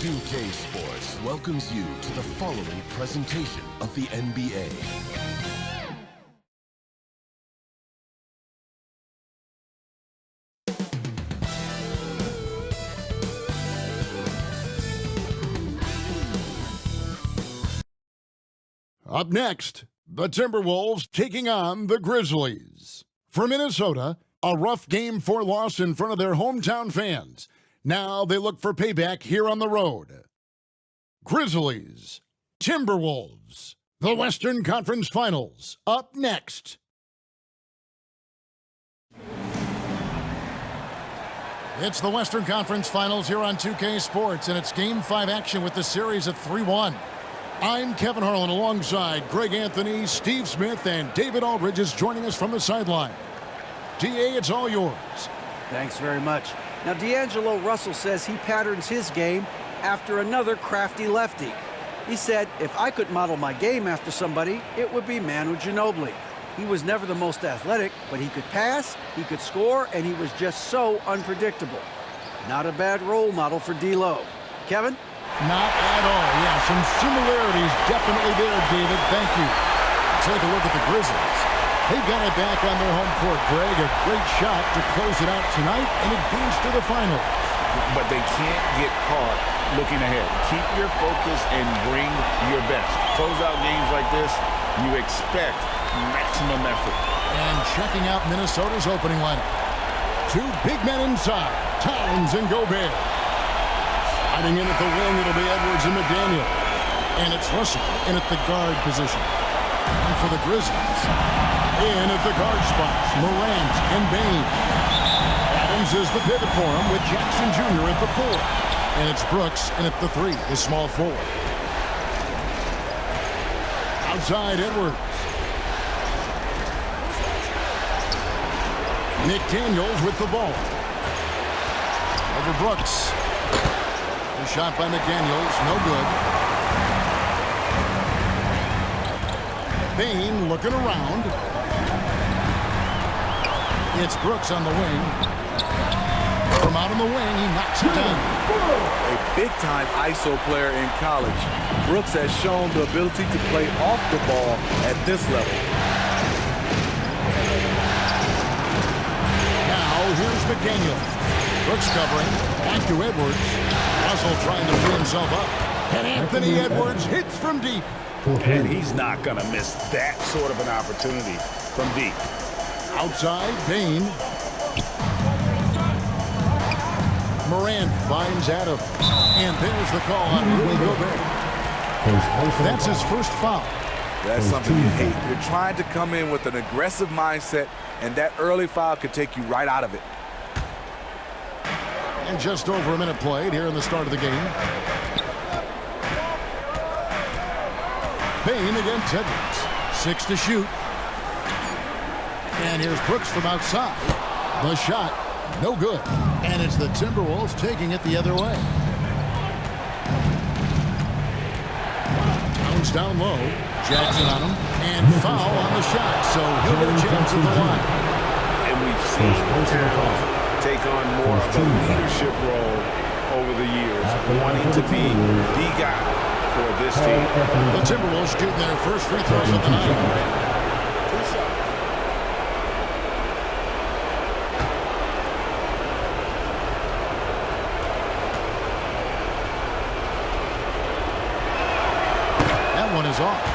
2K Sports welcomes you to the following presentation of the NBA. Up next, the Timberwolves taking on the Grizzlies. For Minnesota, a rough Game 4 loss in front of their hometown fans. Now they look for payback here on the road. Grizzlies, Timberwolves, the Western Conference Finals, up next. It's the Western Conference Finals here on 2K Sports, and it's Game 5 action with the series at 3-1. I'm Kevin Harlan alongside Greg Anthony, Steve Smith, and David Aldridge is joining us from the sideline. DA, it's all yours. Thanks very much. Now, D'Angelo Russell says he patterns his game after another crafty lefty. He said, if I could model my game after somebody, it would be Manu Ginobili. He was never the most athletic, but he could pass, he could score, and he was just so unpredictable. Not a bad role model for D'Lo. Kevin? Not at all. Yeah, some similarities definitely there, David. Thank you. Take a look at the Grizzlies. They've got it back on their home court, Greg. A great shot to close it out tonight and advance to the finals. But they can't get caught looking ahead. Keep your focus and bring your best. Close out games like this, you expect maximum effort. And checking out Minnesota's opening lineup. Two big men inside, Towns and Gobert. Sliding in at the wing, it'll be Edwards and McDaniel. And it's Russell in at the guard position. And for the Grizzlies, in at the guard spots, Morant and Bane. Adams is the pivot for him with Jackson Jr. at the 4. And it's Brooks in at the 3, the small forward. Outside, Edwards. McDaniels with the ball. Over Brooks. A shot by McDaniels, no good. Bane looking around. It's Brooks on the wing. From out on the wing, he knocks it down. A big-time ISO player in college, Brooks has shown the ability to play off the ball at this level. Now, here's McDaniels. Brooks covering. Back to Edwards. Russell trying to free himself up. And Anthony Edwards hits from deep. And he's not going to miss that sort of an opportunity from deep. Outside, Bane. Morant finds Adams. And there's the call on Rudy Gobert. That's his first foul. That's something you hate. You're trying to come in with an aggressive mindset, and that early foul could take you right out of it. And just over a minute played here in the start of the game. Bane against Edwards. 6 to shoot. And here's Brooks from outside. The shot, no good. And it's the Timberwolves taking it the other way. Towns down low. Jackson on him. And foul on the shot. So he'll get a chance at the line. And we've seen Towns take on more of a leadership role over the years, wanting to be the guy for this team. The Timberwolves shooting their first free throws of the night. That one is off.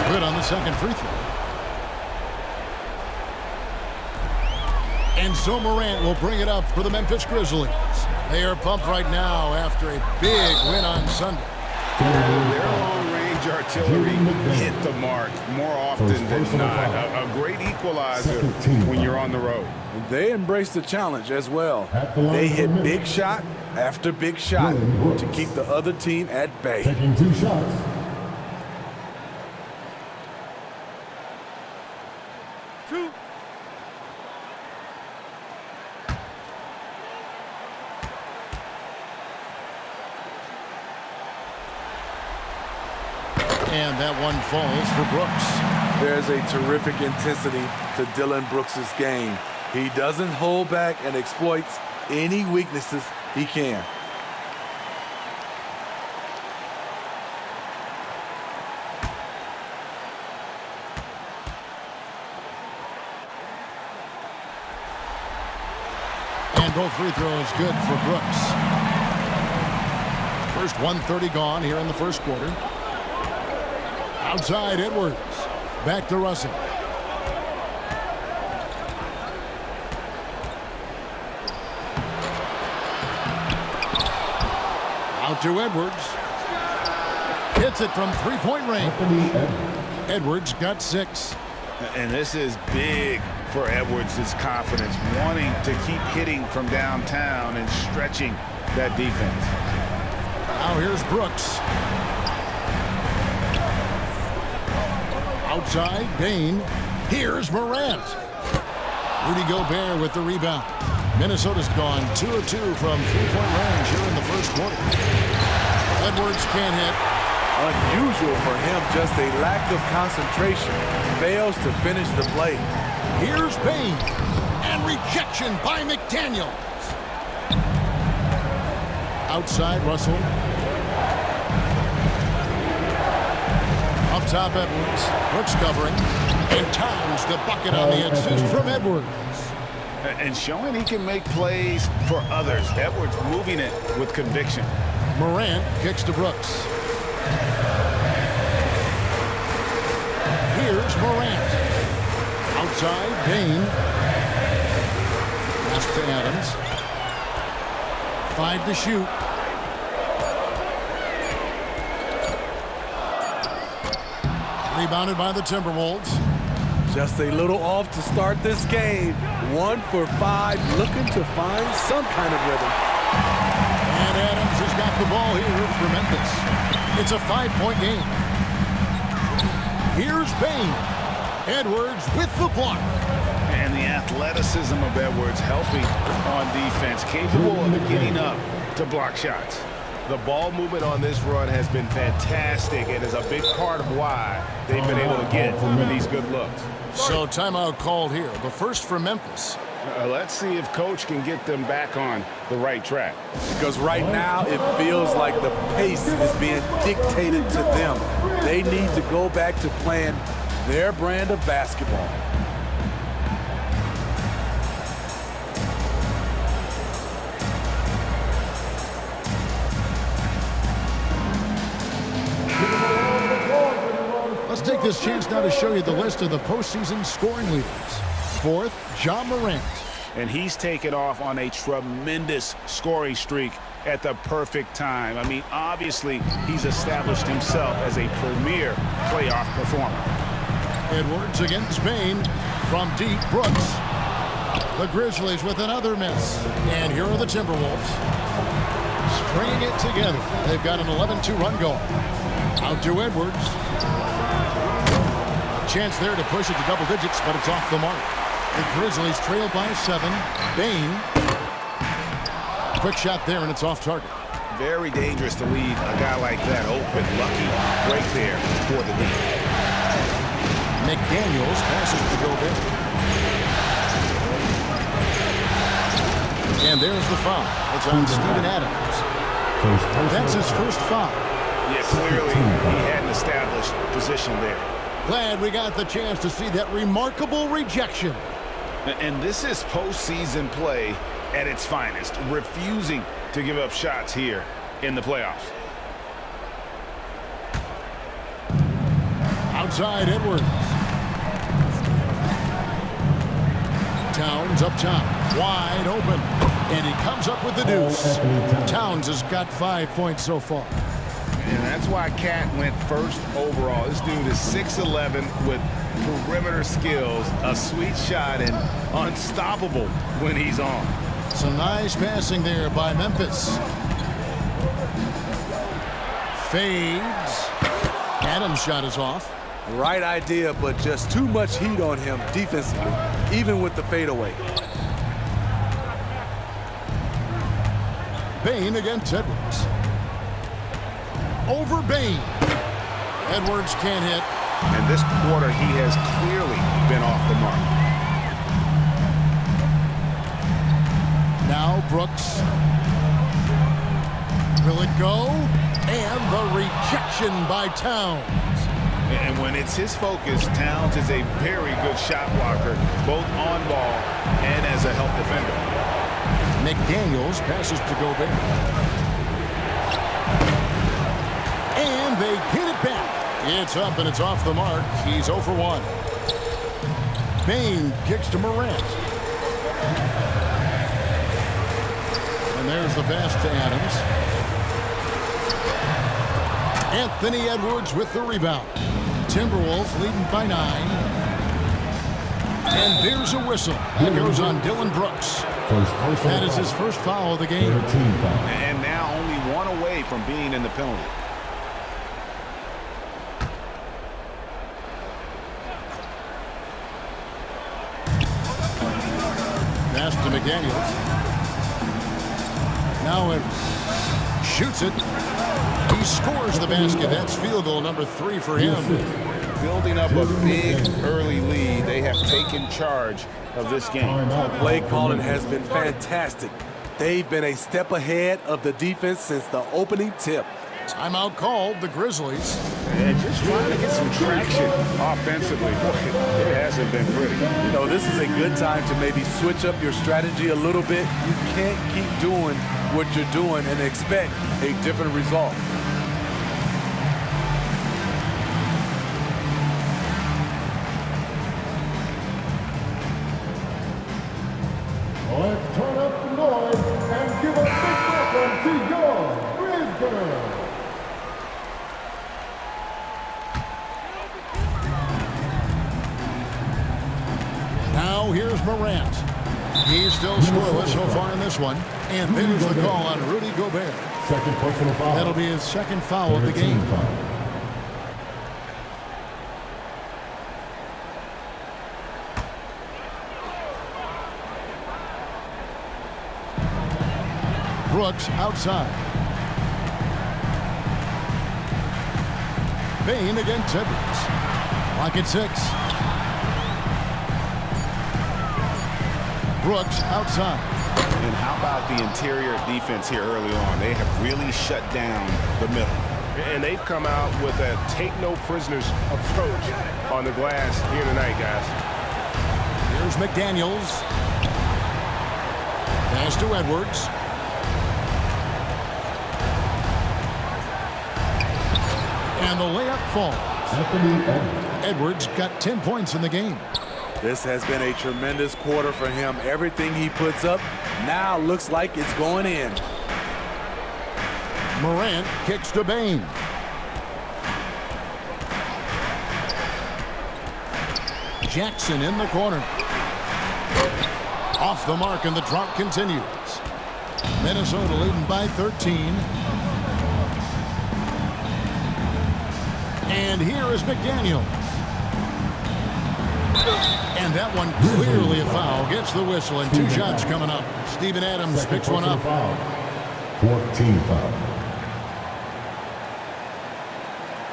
Good on the second free throw. And so Morant will bring it up for the Memphis Grizzlies. They are pumped right now after a big win on Sunday. Their long-range artillery hit the mark more often than not. A great equalizer when you're on the road. They embrace the challenge as well. They hit big shot after big shot to keep the other team at bay. Taking 2 shots. And that one falls for Brooks. There's a terrific intensity to Dillon Brooks' game. He doesn't hold back and exploits any weaknesses he can. And both free throws good for Brooks. First 1:30 gone here in the first quarter. Outside Edwards. Back to Russell. Out to Edwards. Hits it from three-point range. Edwards got 6. And this is big for Edwards' confidence, wanting to keep hitting from downtown and stretching that defense. Now here's Brooks. Outside, Bain. Here's Morant. Rudy Gobert with the rebound. Minnesota's gone 2 of 2 from three-point range here in the first quarter. Edwards can't hit. Unusual for him, just a lack of concentration. Fails to finish the play. Here's Bain. And rejection by McDaniels. Outside, Russell. Up top, Edwards. Brooks covering. And Towns the bucket on the assist from Edwards. And showing he can make plays for others. Edwards moving it with conviction. Morant kicks to Brooks. Here's Morant. Outside, Bain. Pass to Adams. 5 to shoot. Rebounded by the Timberwolves. Just a little off to start this game. 1 for 5, looking to find some kind of rhythm. And Adams has got the ball here for Memphis. It's a 5-point game. Here's Bain. Edwards with the block. And the athleticism of Edwards helping on defense, capable of getting up to block shots. The ball movement on this run has been fantastic and is a big part of why they've been able to get these good looks. So timeout called here. The first for Memphis. Let's see if Coach can get them back on the right track. Because right now it feels like the pace is being dictated to them. They need to go back to playing their brand of basketball. Let's take this chance now to show you the list of the postseason scoring leaders. 4th, Ja Morant. And he's taken off on a tremendous scoring streak at the perfect time. I mean, obviously, he's established himself as a premier playoff performer. Edwards against Bain. From deep, Brooks. The Grizzlies with another miss. And here are the Timberwolves. Stringing it together. They've got an 11-2 run going. Out to Edwards. A chance there to push it to double digits, but it's off the mark. The Grizzlies trail by 7. Bain. Quick shot there, and it's off target. Very dangerous to leave a guy like that open. Lucky right there for the lead. McDaniels passes to Gobert. And there's the foul. It's on Steven Adams. That's his first foul. Yeah, clearly he had an established position there. Glad we got the chance to see that remarkable rejection. And this is postseason play at its finest, refusing to give up shots here in the playoffs. Outside Edwards. Towns up top, wide open, and he comes up with the deuce. Towns has got 5 points so far. And that's why Cat went first overall. This dude is 6'11" with perimeter skills, a sweet shot, and unstoppable when he's on. Some nice passing there by Memphis. Fades. Adams' shot is off. Right idea, but just too much heat on him defensively, even with the fadeaway. Bain against Edwards. Over Bain. Edwards can't hit. And this quarter, he has clearly been off the mark. Now Brooks. Will it go? And the rejection by Towns. And when it's his focus, Towns is a very good shot blocker, both on ball and as a help defender. McDaniels passes to Gobert. And they get it back. It's up and it's off the mark. He's 0 for 1. Bane kicks to Morant. And there's the pass to Adams. Anthony Edwards with the rebound. Timberwolves leading by 9. And there's a whistle. That goes on Dylan Brooks. That is his first foul of the game. And now only one away from being in the penalty. Pass to McDaniels. Now it shoots it. He scores the basket. That's field goal number 3 for him. Building up a big early lead. They have taken charge of this game. Play calling has been fantastic. They've been a step ahead of the defense since the opening tip. Timeout called, the Grizzlies. And just trying to get some traction offensively. Boy, it hasn't been pretty. You know, this is a good time to maybe switch up your strategy a little bit. You can't keep doing what you're doing and expect a different result. Let's turn up the noise and give a big welcome to your Grizzles. Now here's Morant. He's still scoreless so far in this one. And there's the call on Rudy Gobert. Second personal foul. That'll be his second foul of the game. Brooks outside. Bane against Edwards. Lock at 6. Brooks outside. And how about the interior defense here early on? They have really shut down the middle. And they've come out with a take-no-prisoners approach on the glass here tonight, guys. Here's McDaniels. Pass to Edwards. And the layup falls. Edwards got 10 points in the game. This has been a tremendous quarter for him. Everything he puts up now looks like it's going in. Morant kicks to Bane. Jackson in the corner. Off the mark, and the drought continues. Minnesota leading by 13. And here is McDaniel. And that one clearly a foul. Gets the whistle, and 2 shots coming up. Steven Adams picks one up. 14 foul.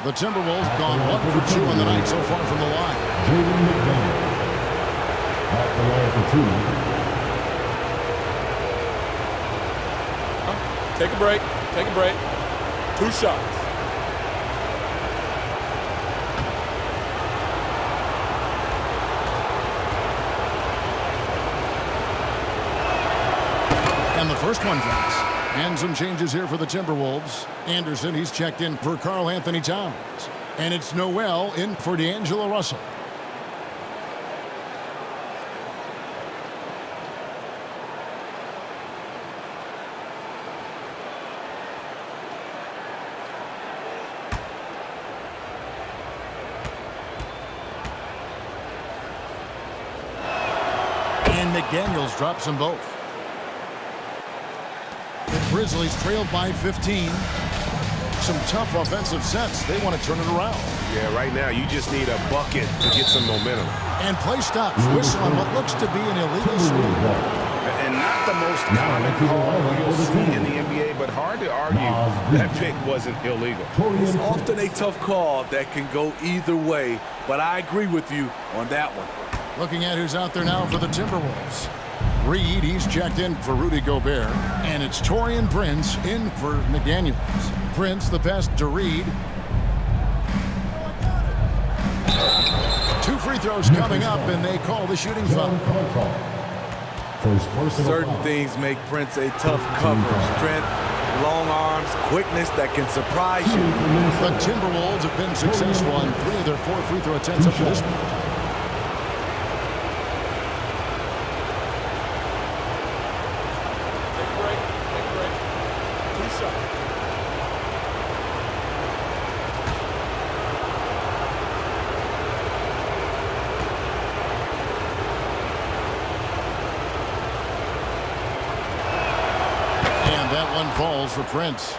The Timberwolves gone 1 for 2 on the night so far from the line. Jaden McDaniel at the line for 2. Take a break. Take a break. 2 shots. And the first one drops. And some changes here for the Timberwolves. Anderson, he's checked in for Karl Anthony Towns. And it's Noel in for D'Angelo Russell. And McDaniels drops them both. The Grizzlies trailed by 15. Some tough offensive sets. They want to turn it around. Yeah, right now you just need a bucket to get some momentum. And play stops. Whistle on what looks to be an illegal score. And not the most most common call you'll see in the NBA, but hard to argue that pick wasn't illegal. It's often a tough call that can go either way, but I agree with you on that one. Looking at who's out there now for the Timberwolves. Reed, he's checked in for Rudy Gobert, and it's Taurean Prince in for McDaniels. Prince, the pass to Reed. 2 free throws coming up, and they call the shooting foul. Certain things make Prince a tough cover. Strength, long arms, quickness that can surprise you. The Timberwolves have been successful on 3 of their 4 free throw attempts up to this point. Take a break. Take a break. 2 shots. That one falls for Prince.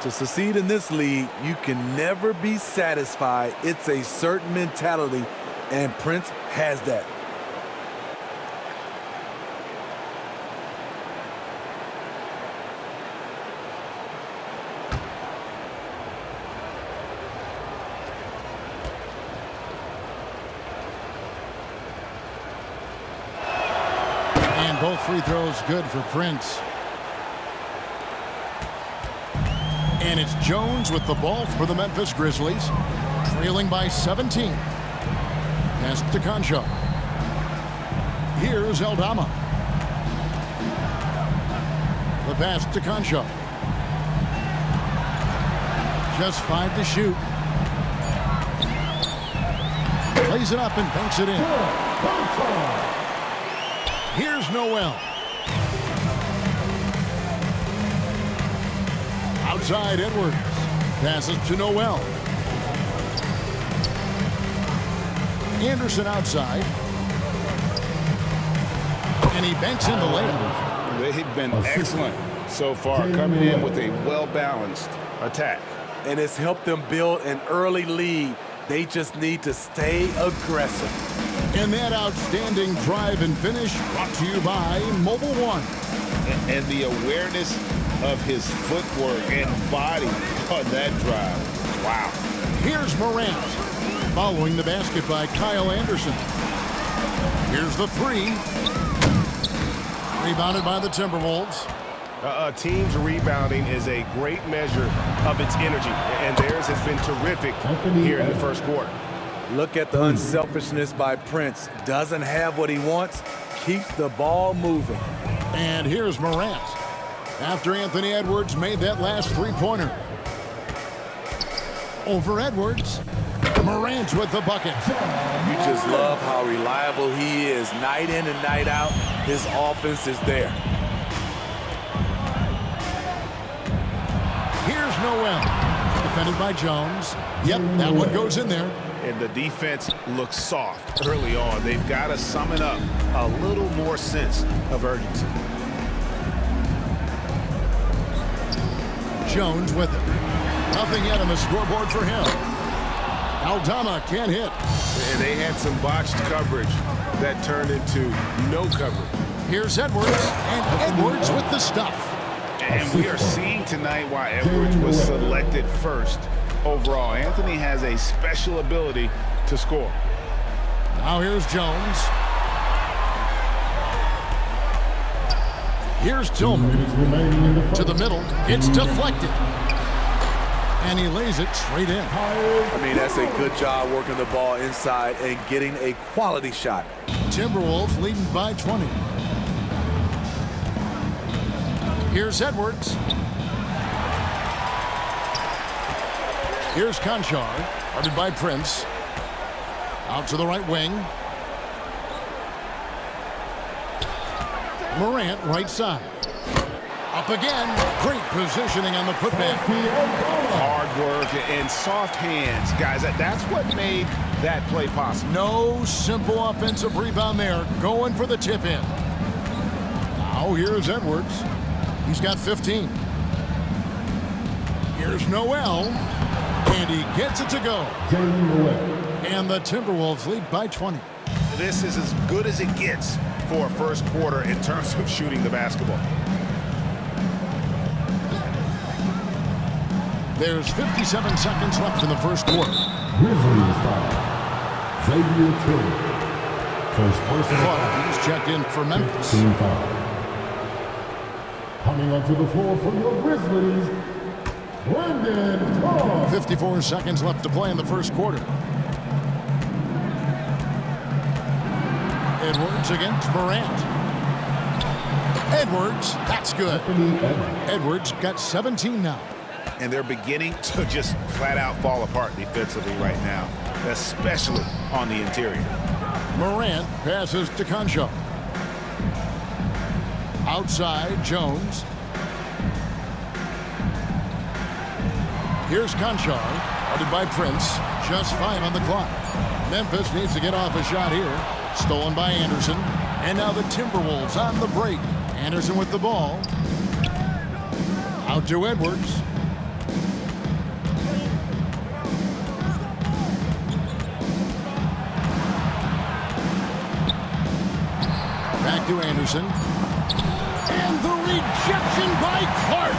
To succeed in this league, you can never be satisfied. It's a certain mentality, and Prince has that. And both free throws good for Prince. And it's Jones with the ball for the Memphis Grizzlies, trailing by 17. Pass to Concho. Here's Aldama. The pass to Concho. Just 5 to shoot. Lays it up and banks it in. Here's Noel. Outside Edwards. Passes to Noel. Anderson outside. And he banks in the layup. They've been excellent so far, coming in with a well-balanced attack. And it's helped them build an early lead. They just need to stay aggressive. And that outstanding drive and finish brought to you by Mobile One. And the awareness of his footwork and body on that drive. Wow. Here's Morant. Following the basket by Kyle Anderson. Here's the 3. Rebounded by the Timberwolves. A team's rebounding is a great measure of its energy, and theirs has been terrific here in the first quarter. Look at the unselfishness by Prince. Doesn't have what he wants, keeps the ball moving. And here's Morant. After Anthony Edwards made that last 3-pointer. Over Edwards. Morant with the bucket. You just love how reliable he is. Night in and night out, his offense is there. Here's Noel. Defended by Jones. Yep, that one goes in there. And the defense looks soft early on. They've got to summon up a little more sense of urgency. Jones with it. Nothing yet on the scoreboard for him. Aldama can't hit. And they had some botched coverage that turned into no coverage. Here's Edwards, and Edwards with the stuff. And we are seeing tonight why Edwards was selected first overall. Anthony has a special ability to score. Now here's Jones. Here's Tillman to the middle. It's deflected. And he lays it straight in. I mean, that's a good job working the ball inside and getting a quality shot. Timberwolves leading by 20. Here's Edwards. Here's Conchar, guarded by Prince. Out to the right wing. Morant, right side. Up again. Great positioning on the putback. Hard work and soft hands. Guys, that's what made that play possible. No simple offensive rebound there. Going for the tip in. Now here's Edwards. He's got 15. Here's Noel. And he gets it to go. And the Timberwolves lead by 20. This is as good as it gets for a first quarter in terms of shooting the basketball. There's 57 seconds left in the first quarter. Grizzlies foul. Xavier Tillman. First personal Clark, foul. he's checked in for Memphis. Team foul. Coming onto the floor for your Grizzlies, Brandon Clark. 54 seconds left to play in the first quarter. Edwards against Morant. Edwards, that's good. Edwards got 17 now. And they're beginning to just flat out fall apart defensively right now, especially on the interior. Morant passes to Concho. Outside, Jones. Here's Conchar, guarded by Prince. Just 5 on the clock. Memphis needs to get off a shot here. Stolen by Anderson. And now the Timberwolves on the break. Anderson with the ball. Out to Edwards. Back to Anderson. And the rejection by Clark.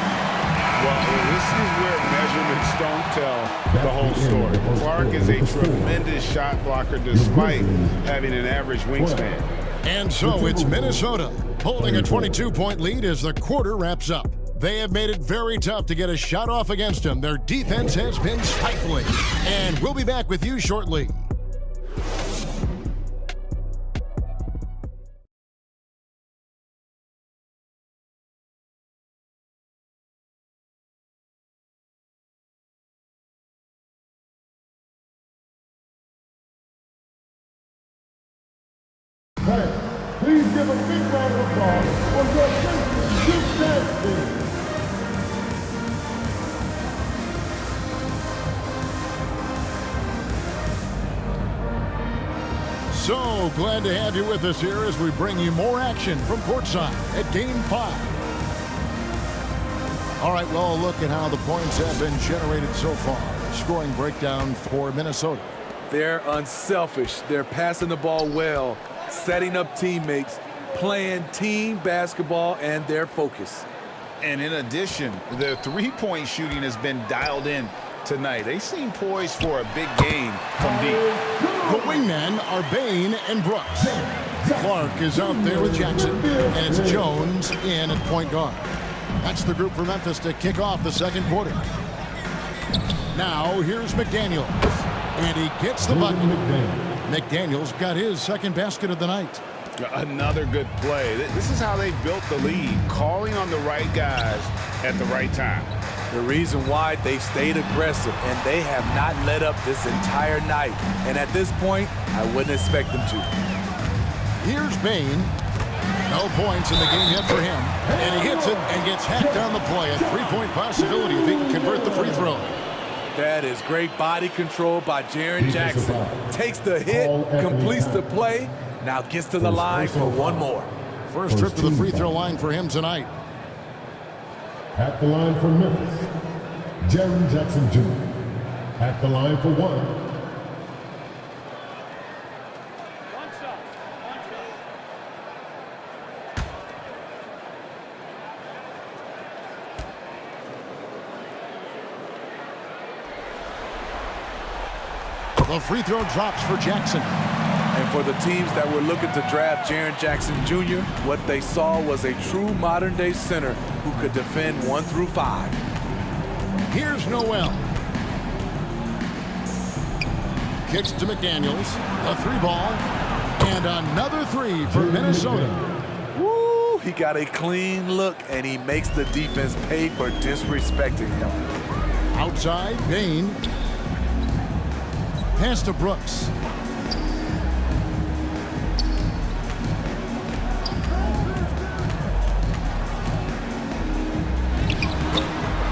Well, this is where measurements don't tell the whole story. Clark is a tremendous shot blocker despite having an average wingspan. And so it's Minnesota holding a 22-point lead as the quarter wraps up. They have made it very tough to get a shot off against them. Their defense has been stifling. And we'll be back with you shortly. Please give a big round of applause for your Grizzlies defense team. So glad to have you with us here as we bring you more action from courtside at Game 5. All right, well, look at how the points have been generated so far. Scoring breakdown for Minnesota. They're unselfish. They're passing the ball well, setting up teammates, playing team basketball, and their focus. And in addition, their three-point shooting has been dialed in tonight. They seem poised for a big game from deep. The wingmen are Bain and Brooks. Clark is out there with Jackson, and it's Jones in at point guard. That's the group for Memphis to kick off the second quarter. Now here's McDaniel, and he gets the bucket. McDaniel's got his second basket of the night. Another good play. This is how they built the lead, calling on the right guys at the right time. The reason why they've stayed aggressive, and they have not let up this entire night. And at this point, I wouldn't expect them to. Here's Bain. No points in the game yet for him. And he hits it and gets hacked on the play. A three-point possibility if he can convert the free throw. That is great body control by Jaren Jackson. Takes the hit, completes the play, now gets to the line for one more. First trip to the free throw line for him tonight. At the line for Memphis, Jaren Jackson Jr. At the line for one. The free throw drops for Jackson. And for the teams that were looking to draft Jaren Jackson Jr., what they saw was a true modern-day center who could defend 1 through 5. Here's Noel. Kicks to McDaniels. A three ball. And another three for Minnesota. Woo! He got a clean look, and he makes the defense pay for disrespecting him. Outside, Bain. Pass to Brooks.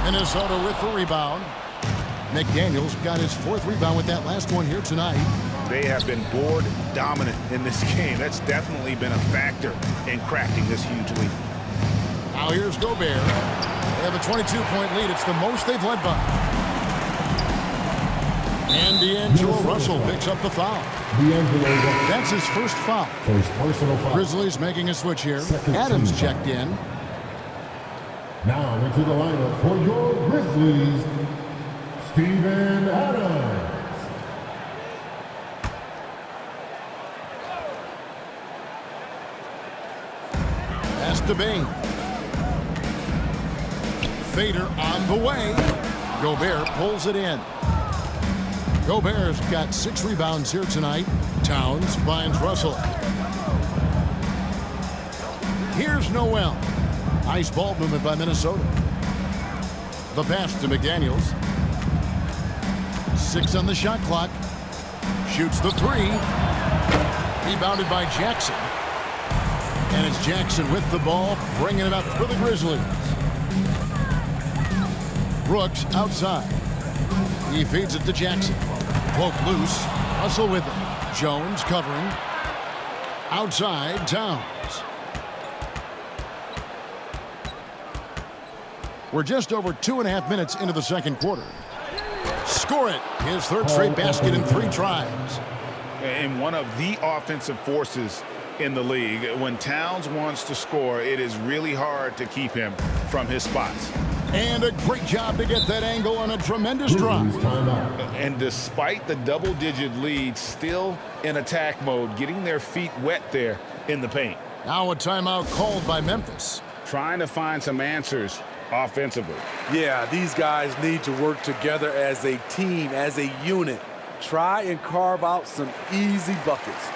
Minnesota with the rebound. McDaniels got his fourth rebound with that last one here tonight. They have been board dominant in this game. That's definitely been a factor in crafting this huge lead. Now here's Gobert. They have a 22-point lead. It's the most they've led by. And D'Angelo Russell picks up the foul. That's his first foul. First personal foul. Grizzlies making a switch here. Adams checked in. Now into the lineup for your Grizzlies, Steven Adams. Pass to Bain. Fader on the way. Gobert pulls it in. Gobert's got 6 rebounds here tonight. Towns finds Russell. Here's Noel. Nice ball movement by Minnesota. The pass to McDaniels. 6 on the shot clock. Shoots the 3. Rebounded by Jackson. And it's Jackson with the ball, bringing it up for the Grizzlies. Brooks outside. He feeds it to Jackson. Poke loose. Russell with it. Jones covering. Outside, Towns. We're just over 2.5 minutes into the second quarter. Score it. His third straight basket in 3 tries. And one of the offensive forces in the league. When Towns wants to score, it is really hard to keep him from his spots. And a great job to get that angle on a tremendous drive. And despite the double-digit lead, still in attack mode, getting their feet wet there in the paint. Now a timeout called by Memphis. Trying to find some answers offensively. Yeah, these guys need to work together as a team, as a unit. Try and carve out some easy buckets.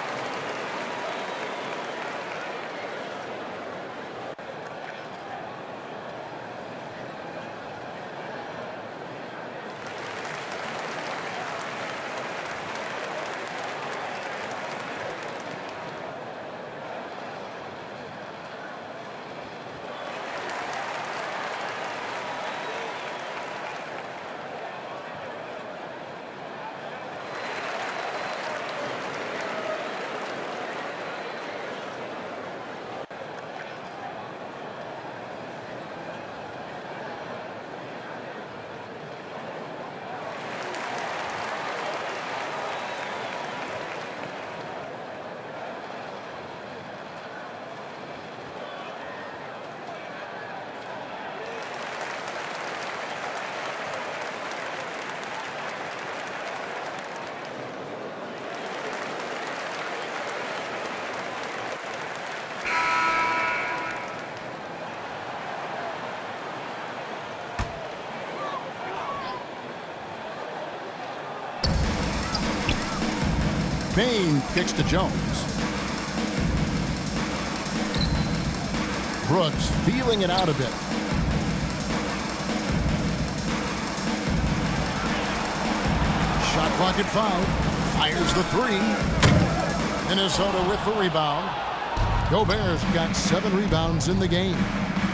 Bain kicks to Jones. Brooks feeling it out a bit. Shot clock at 5. Fires the 3. Minnesota with the rebound. Gobert's got 7 rebounds in the game.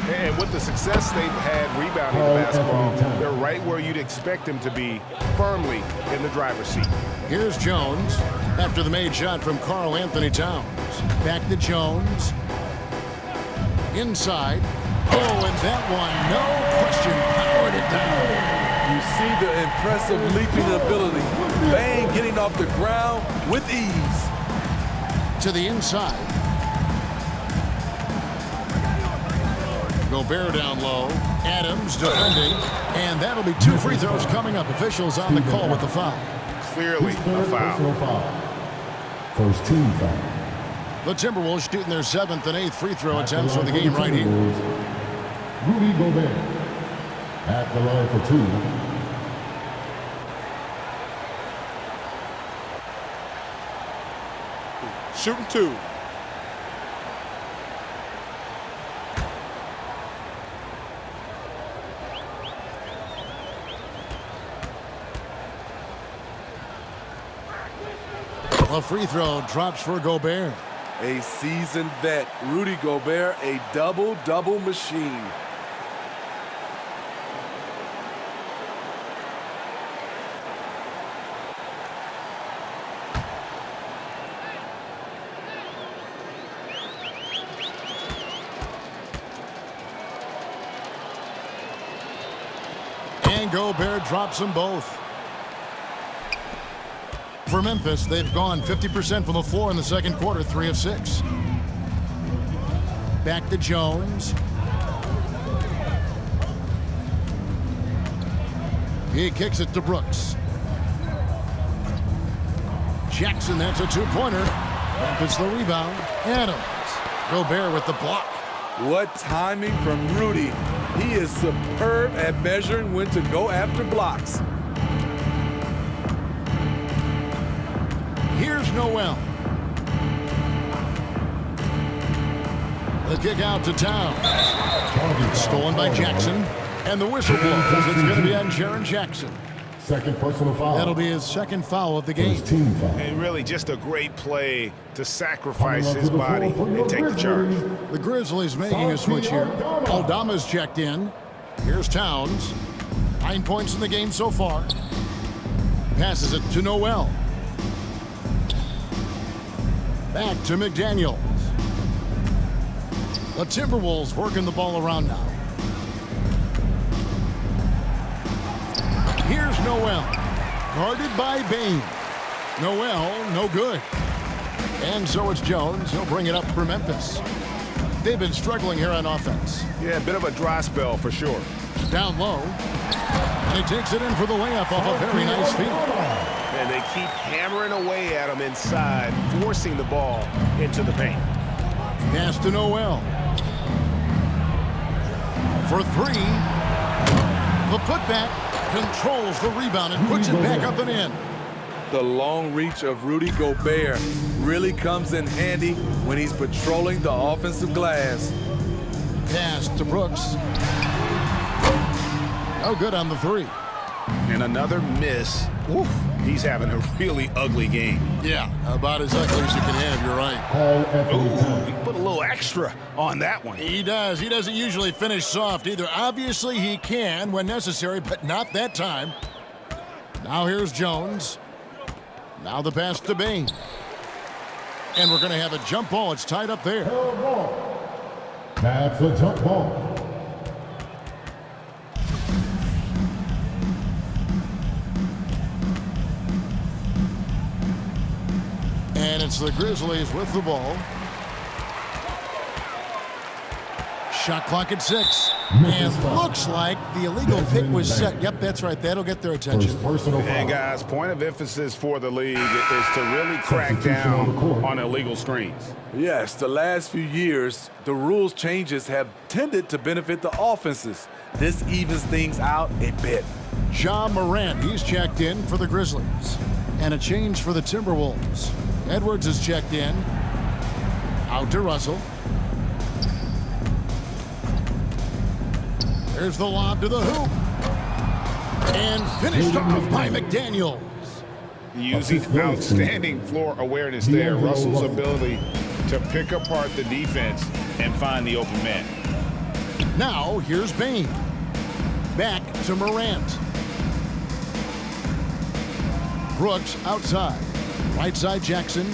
And with the success they've had rebounding the basketball, they're right where you'd expect them to be, firmly in the driver's seat. Here's Jones after the made shot from Karl Anthony Towns. Back to Jones. Inside. Oh, and that one, no question, powered it down. You see the impressive leaping ability. Bain getting off the ground with ease. To the inside. Gobert down low. Adams defending. And that'll be 2 free throws coming up. Officials on the call with the foul. Clearly a foul. First team foul. The Timberwolves shooting their 7th and 8th free throw attempts for the game right here. Rudy Gobert at the line for 2. Shooting 2. A free throw drops for Gobert. A seasoned vet, Rudy Gobert, a double-double machine. And Gobert drops them both. For Memphis, they've gone 50% from the floor in the second quarter, 3 of 6. Back to Jones. He kicks it to Brooks. Jackson, that's a two-pointer. Memphis the rebound. Adams. Gobert with the block. What timing from Rudy. He is superb at measuring when to go after blocks. Here's Noel. The kick out to Towns. Stolen by Jackson. And the whistle blows. It's going to be on Jaren Jackson. Second personal foul. That'll be his second foul of the game. First team foul. And really just a great play to sacrifice his body and take the charge. The Grizzlies making a switch here. Aldama's checked in. Here's Towns. 9 points in the game so far. Passes it to Noel. Back to McDaniels. The Timberwolves working the ball around now. Here's Noel. Guarded by Bain. Noel, no good. And so it's Jones. He'll bring it up for Memphis. They've been struggling here on offense. Yeah, a bit of a dry spell for sure. Down low. And he takes it in for the layup off a very nice feed. And they keep hammering away at him inside, forcing the ball into the paint. Pass to Noel. For three. The putback controls the rebound and puts it back up and in. The long reach of Rudy Gobert really comes in handy when he's patrolling the offensive glass. Pass to Brooks. No good on the three. And another miss. Oof, he's having a really ugly game. Yeah, about as ugly as you can have, you're right. Call athlete time. He put a little extra on that one. He does. He doesn't usually finish soft either. Obviously, he can when necessary, but not that time. Now here's Jones. Now the pass to Bain. And we're going to have a jump ball. It's tied up there. That's a jump ball. And it's the Grizzlies with the ball. Shot clock at 6. And looks like the illegal pick was set. Yep, that's right. That'll get their attention. And guys, point of emphasis for the league is to really crack down on illegal screens. Yes, the last few years, the rules changes have tended to benefit the offenses. This evens things out a bit. Ja Morant, he's checked in for the Grizzlies. And a change for the Timberwolves. Edwards is checked in. Out to Russell. There's the lob to the hoop. And finished off by McDaniels. Using outstanding floor awareness there. Russell's ability to pick apart the defense and find the open man. Now, here's Bain. Back to Morant. Brooks outside. Right side Jackson.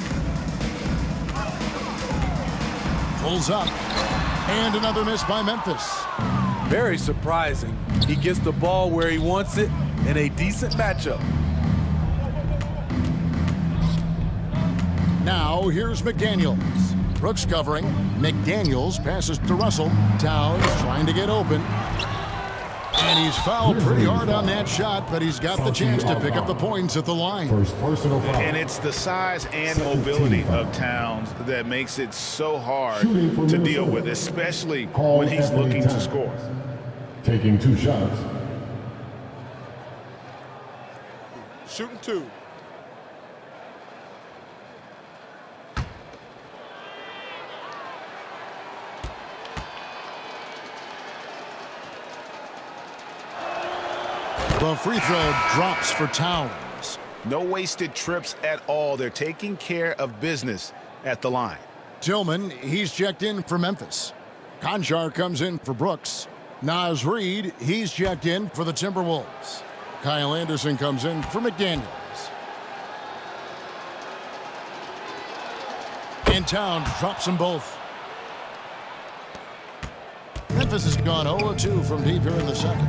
Pulls up. And another miss by Memphis. Very surprising. He gets the ball where he wants it in a decent matchup. Now, here's McDaniels. Brooks covering. McDaniels passes to Russell. Towns trying to get open. And he's fouled pretty hard on that shot, but he's got the chance to pick up the points at the line. First personal foul. And it's the size and mobility of Towns that makes it so hard to deal with, especially when he's looking to score. Taking 2 shots. Shooting 2. The free throw drops for Towns. No wasted trips at all. They're taking care of business at the line. Tillman, he's checked in for Memphis. Conchar comes in for Brooks. Naz Reid, he's checked in for the Timberwolves. Kyle Anderson comes in for McDaniels. And Towns drops them both. Memphis has gone 0-2 from deep here in the second.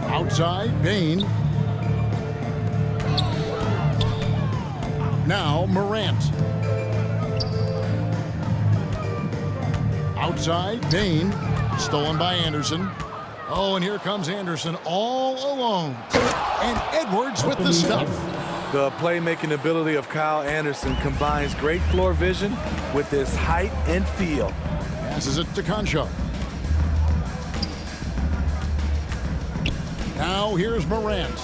Outside, Bain. Now, Morant. Outside, Bain. Stolen by Anderson. Oh, and here comes Anderson all alone. And Edwards with the stuff. The playmaking ability of Kyle Anderson combines great floor vision with his height and feel. Passes it to Concho. Now here's Morant.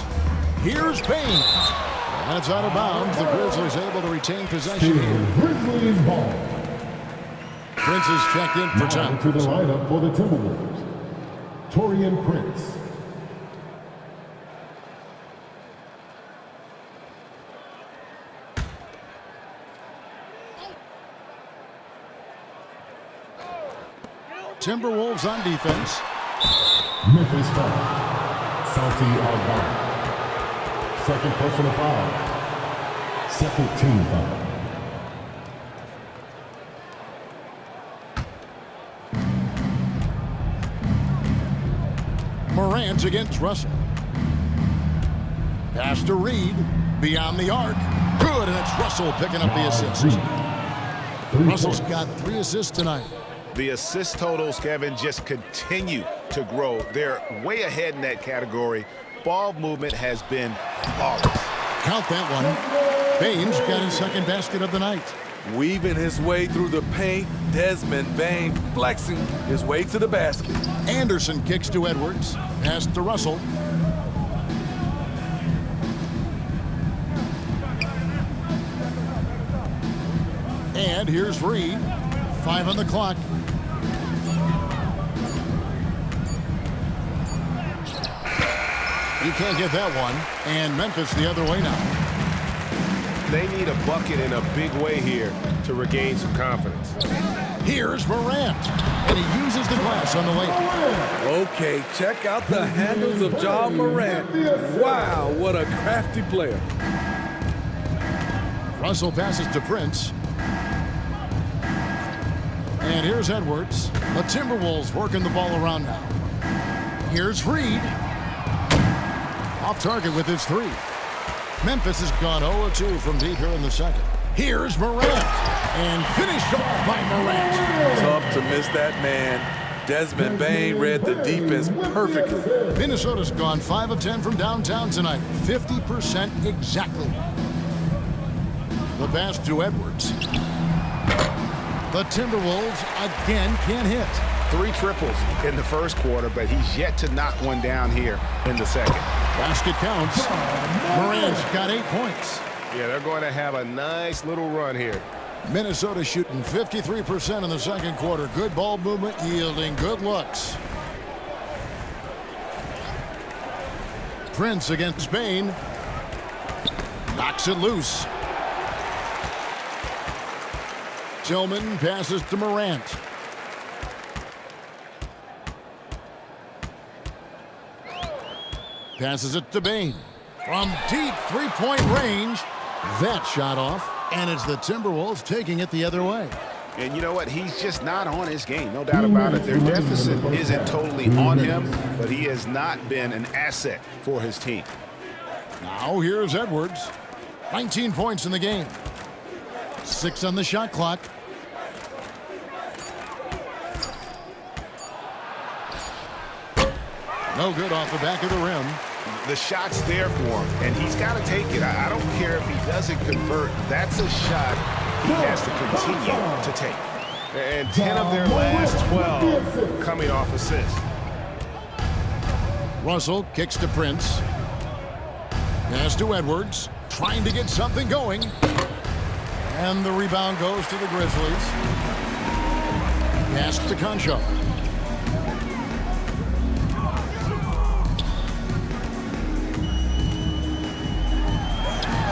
Here's Payne. That's out of bounds. The Grizzlies able to retain possession here. Grizzlies ball. Prince is checked in for Now time. to the lineup for the Timberwolves. Taurean Prince. Timberwolves on defense. Memphis foul. Santi Aldama. Second personal foul. Second team foul. Morant against Russell. Pass to Reed. Beyond the arc. Good, and it's Russell picking up the assist. Russell's got 3 assists tonight. The assist totals, Kevin, just continue to grow. They're way ahead in that category. Ball movement has been flawless. Count that one. Baines got his second basket of the night. Weaving his way through the paint, Desmond Bane flexing his way to the basket. Anderson kicks to Edwards. Pass to Russell. And here's Reed. 5 on the clock. He can't get that one. And Memphis the other way now. They need a bucket in a big way here to regain some confidence. Here's Morant. And he uses the glass on the way. Okay, check out the handles of Ja Morant. Wow, what a crafty player. Russell passes to Prince. And here's Edwards. The Timberwolves working the ball around now. Here's Reed. Off target with his 3. Memphis has gone 0-2 from deep here in the second. Here's Morant. And finished off by Morant. Tough to miss that man. Desmond Bane read the defense perfectly. Minnesota's gone 5 of 10 from downtown tonight. 50% exactly. The pass to Edwards. The Timberwolves again can't hit. 3 triples in the first quarter, but he's yet to knock one down here in the second. Basket counts. Morant's got 8 points. Yeah, they're going to have a nice little run here. Minnesota shooting 53% in the second quarter. Good ball movement, yielding good looks. Prince against Bane. Knocks it loose. Tillman passes to Morant. Passes it to Bane. From deep three-point range. That shot off, and it's the Timberwolves taking it the other way. And you know what? He's just not on his game. No doubt about it. Their deficit isn't totally on him, but he has not been an asset for his team. Now here's Edwards. 19 points in the game. 6 on the shot clock. No good off the back of the rim. The shot's there for him, and he's got to take it. I don't care if he doesn't convert. That's a shot he has to continue to take. And 10 of their last 12 coming off assists. Russell kicks to Prince. Pass to Edwards. Trying to get something going. And the rebound goes to the Grizzlies. Pass to Concho.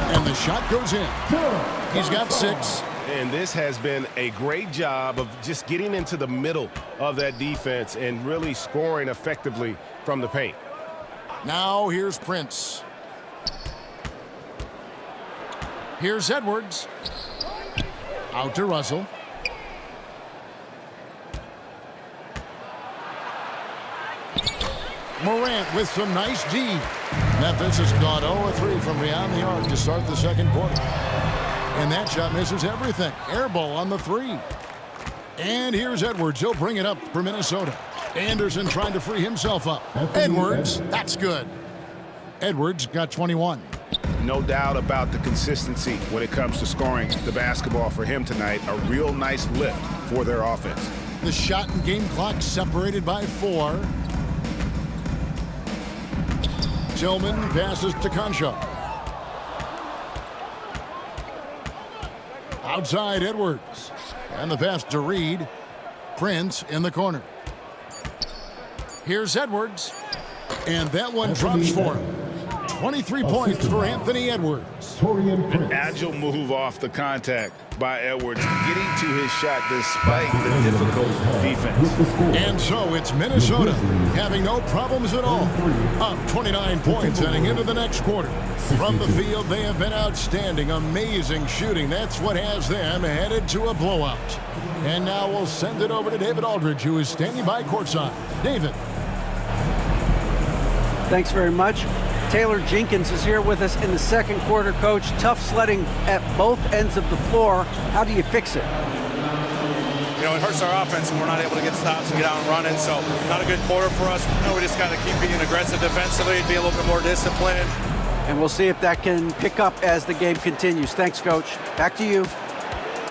And the shot goes in. He's got 6. And this has been a great job of just getting into the middle of that defense and really scoring effectively from the paint. Now here's Prince. Here's Edwards. Out to Russell. Morant with some nice D. Memphis has gone 0-3 from beyond the arc to start the second quarter. And that shot misses everything. Air ball on the 3. And here's Edwards. He'll bring it up for Minnesota. Anderson trying to free himself up. Edwards, that's good. Edwards got 21. No doubt about the consistency when it comes to scoring the basketball for him tonight. A real nice lift for their offense. The shot and game clock separated by 4. Tillman passes to Concho. Outside Edwards. And the pass to Reed. Prince in the corner. Here's Edwards. And that one drops for him. 23 points for Anthony Edwards. An agile move off the contact by Edwards, getting to his shot despite the difficult defense. And so it's Minnesota having no problems at all. Up 29 points heading into the next quarter. From the field, they have been outstanding. Amazing shooting. That's what has them headed to a blowout. And now we'll send it over to David Aldridge, who is standing by courtside. David. Thanks very much. Taylor Jenkins is here with us in the second quarter, Coach. Tough sledding at both ends of the floor. How do you fix it? You know, it hurts our offense when we're not able to get stops and get out and running. So not a good quarter for us. You know, we just got to keep being aggressive defensively and be a little bit more disciplined. And we'll see if that can pick up as the game continues. Thanks, Coach. Back to you.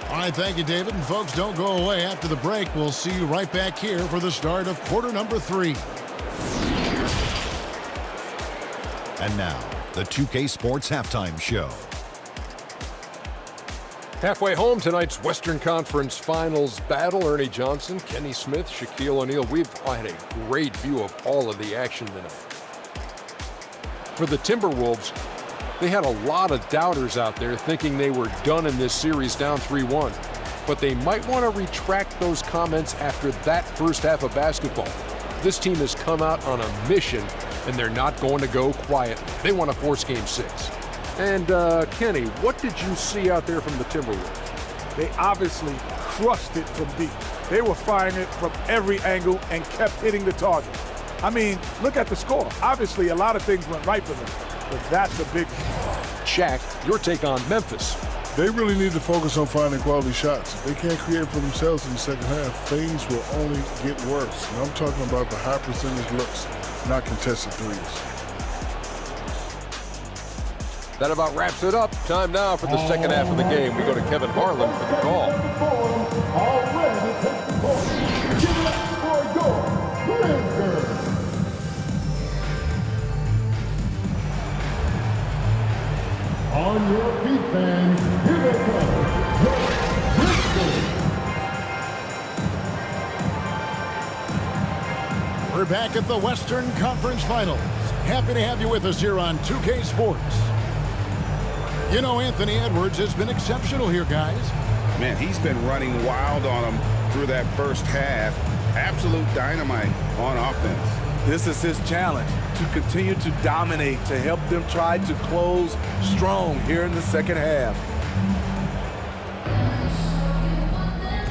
All right, thank you, David. And folks, don't go away. After the break, we'll see you right back here for the start of quarter number 3. And now, the 2K Sports Halftime Show. Halfway home, tonight's Western Conference Finals battle. Ernie Johnson, Kenny Smith, Shaquille O'Neal. We've had a great view of all of the action tonight. For the Timberwolves, they had a lot of doubters out there thinking they were done in this series down 3-1. But they might want to retract those comments after that first half of basketball. This team has come out on a mission, and they're not going to go quietly. They want to force Game 6. And, Kenny, what did you see out there from the Timberwolves? They obviously crushed it from deep. They were firing it from every angle and kept hitting the target. I mean, look at the score. Obviously, a lot of things went right for them, but that's a big Shaq, your take on Memphis. They really need to focus on finding quality shots. If they can't create for themselves in the second half, things will only get worse. And I'm talking about the high percentage looks, not contested threes. That about wraps it up. Time now for the second half of the game. We go to Kevin Harlan for the call. On your feet, fans, here they come. We're back at the Western Conference Finals. Happy to have you with us here on 2K Sports. You know, Anthony Edwards has been exceptional here, guys. Man, he's been running wild on them through that first half. Absolute dynamite on offense. This is his challenge, to continue to dominate, to help them try to close strong here in the second half.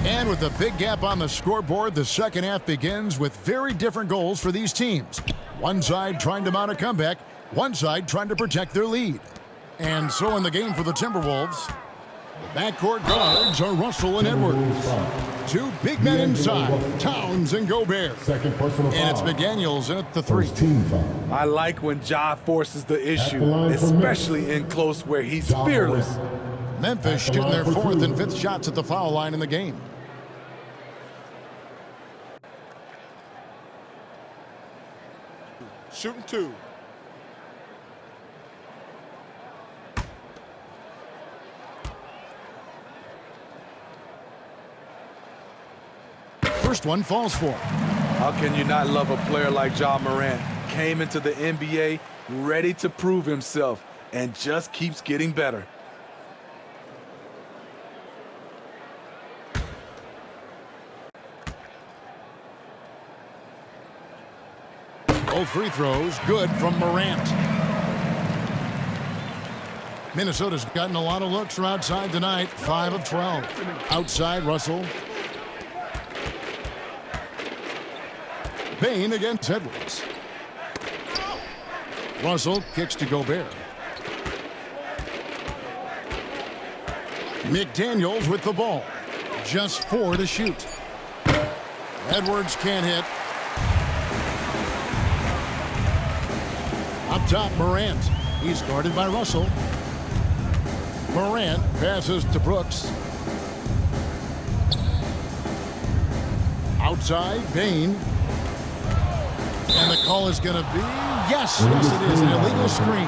And with a big gap on the scoreboard, the second half begins with very different goals for these teams. One side trying to mount a comeback, one side trying to protect their lead. And so in the game for the Timberwolves, the backcourt guards are Russell and Edwards. Two big men inside, Towns and Gobert. Second personal foul. And it's McDaniels in at the 3. First team foul. I like when Ja forces the issue, especially in close where he's fearless. Memphis shooting their 4th and 5th shots at the foul line in the game. Shooting 2. First one falls for him. How can you not love a player like Ja Morant? Came into the NBA ready to prove himself and just keeps getting better. Both free throws good from Morant. Minnesota's gotten a lot of looks from outside tonight. 5 of 12. Outside, Russell. Bain against Edwards. Russell kicks to Gobert. McDaniels with the ball. Just 4 to shoot. Edwards can't hit. Up top, Morant. He's guarded by Russell. Morant passes to Brooks. Outside, Bain. And the call is going to be, yes, it is, an illegal screen.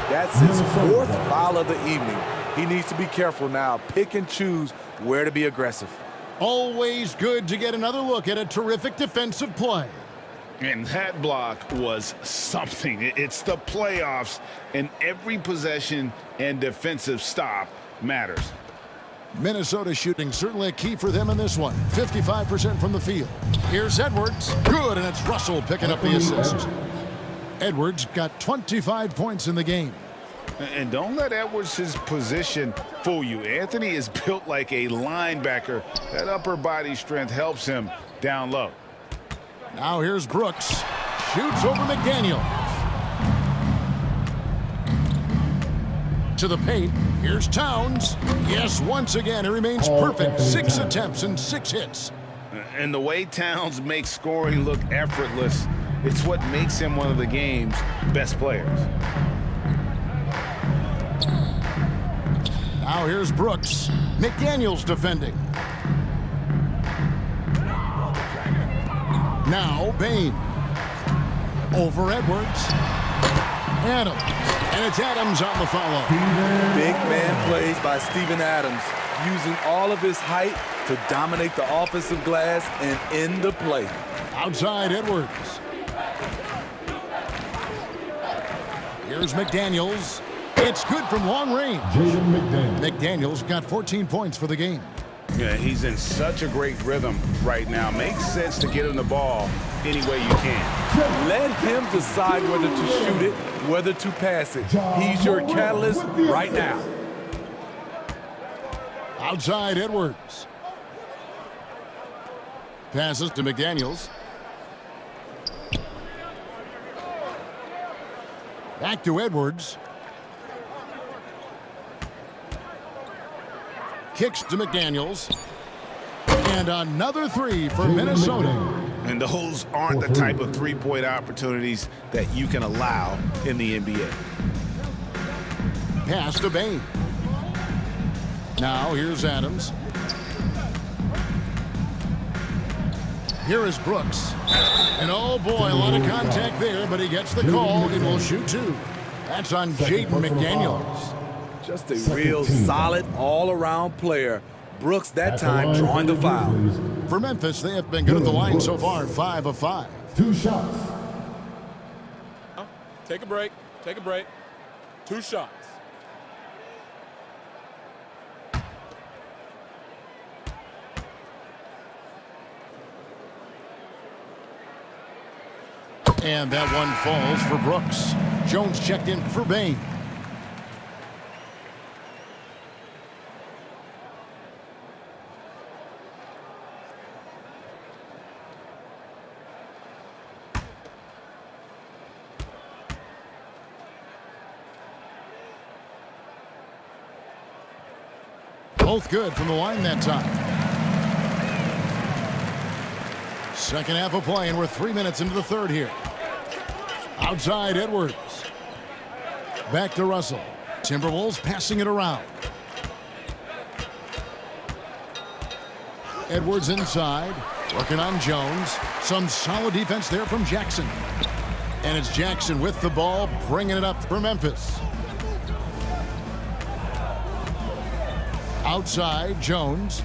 That's his 4th foul of the evening. He needs to be careful now. Pick and choose where to be aggressive. Always good to get another look at a terrific defensive play. And that block was something. It's the playoffs, and every possession and defensive stop matters. Minnesota shooting certainly a key for them in this one. 55% from the field. Here's Edwards. Good, and it's Russell picking up the assist. Edwards got 25 points in the game. And don't let Edwards' position fool you. Anthony is built like a linebacker. That upper body strength helps him down low. Now here's Brooks. Shoots over McDaniel. To the paint. Here's Towns. Yes, once again, it remains perfect. 6 attempts and 6 hits. And the way Towns makes scoring look effortless, it's what makes him one of the game's best players. Now here's Brooks. McDaniel's defending. Now Bain. Over Edwards. Adams. And it's Adams on the follow. Big man plays by Steven Adams, using all of his height to dominate the offensive glass and end the play. Outside Edwards. Here's McDaniels. It's good from long range. McDaniels got 14 points for the game. Yeah, he's in such a great rhythm right now. Makes sense to get him the ball any way you can. Let him decide whether to shoot it, whether to pass it. He's your catalyst right now. Outside Edwards. Passes to McDaniels. Back to Edwards. Kicks to McDaniels. And another 3 for Minnesota. And those aren't the type of three-point opportunities that you can allow in the NBA. Pass to Bain. Now here's Adams. Here is Brooks. And oh boy, a lot of contact there, but he gets the call and will shoot 2. That's on Jaden McDaniels. Just a real solid all-around player. Brooks that time drawing the foul. For Memphis, they have been good at the line so far, 5 of 5. 2 shots. Take a break. Take a break. 2 shots. And that one falls for Brooks. Jones checked in for Bain. Both good from the line that time. Second half of play, and we're 3 minutes into the third here. Outside Edwards. Back to Russell. Timberwolves passing it around. Edwards inside. Working on Jones. Some solid defense there from Jackson. And it's Jackson with the ball, bringing it up for Memphis. Outside, Jones.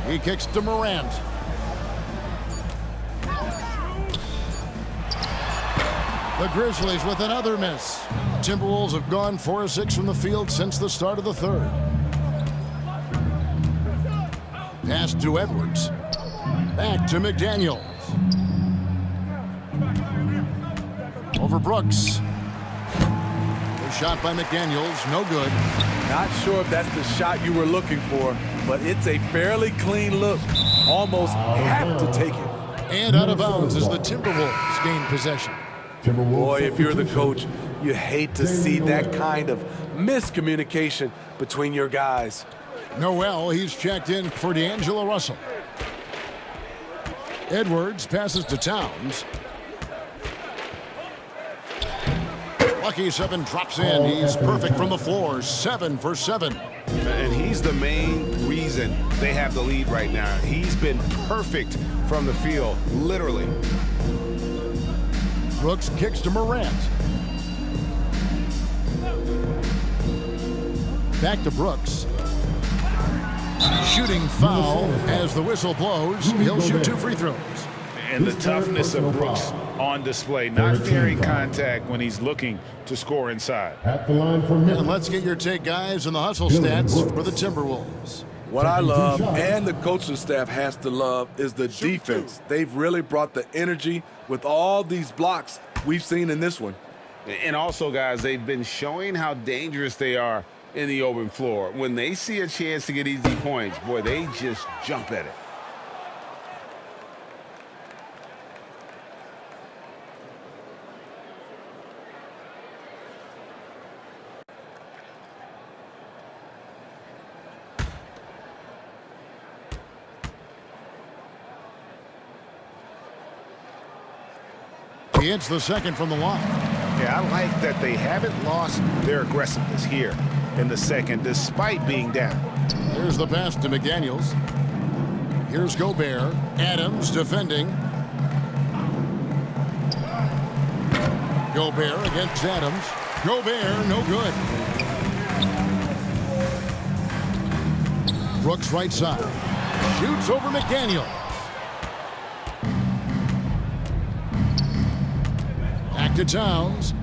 He kicks to Morant. The Grizzlies with another miss. Timberwolves have gone 4 of 6 from the field since the start of the third. Pass to Edwards. Back to McDaniels. Over Brooks. Shot by McDaniels, no good. Not sure if that's the shot you were looking for, but it's a fairly clean look. Almost have to take it. And out of bounds as the Timberwolves gain possession. Boy, if you're the coach, you hate to see that kind of miscommunication between your guys. Noel, he's checked in for D'Angelo Russell. Edwards passes to Towns. Lucky 7 drops in. He's perfect from the floor. 7 for 7. And he's the main reason they have the lead right now. He's been perfect from the field, literally. Brooks kicks to Morant. Back to Brooks. Shooting foul as the whistle blows. He'll shoot 2 free throws. And the toughness of Brooks on display, not fearing contact when he's looking to score inside. At the line for Memphis. And let's get your take, guys, on the hustle stats for the Timberwolves. What I love, and the coaching staff has to love, is the defense. They've really brought the energy with all these blocks we've seen in this one. And also, guys, they've been showing how dangerous they are in the open floor. When they see a chance to get easy points, boy, they just jump at it. He hits the second from the line. Yeah, I like that they haven't lost their aggressiveness here in the second, despite being down. Here's the pass to McDaniels. Here's Gobert. Adams defending. Gobert against Adams. Gobert, no good. Brooks right side. Shoots over McDaniels. Back to Towns.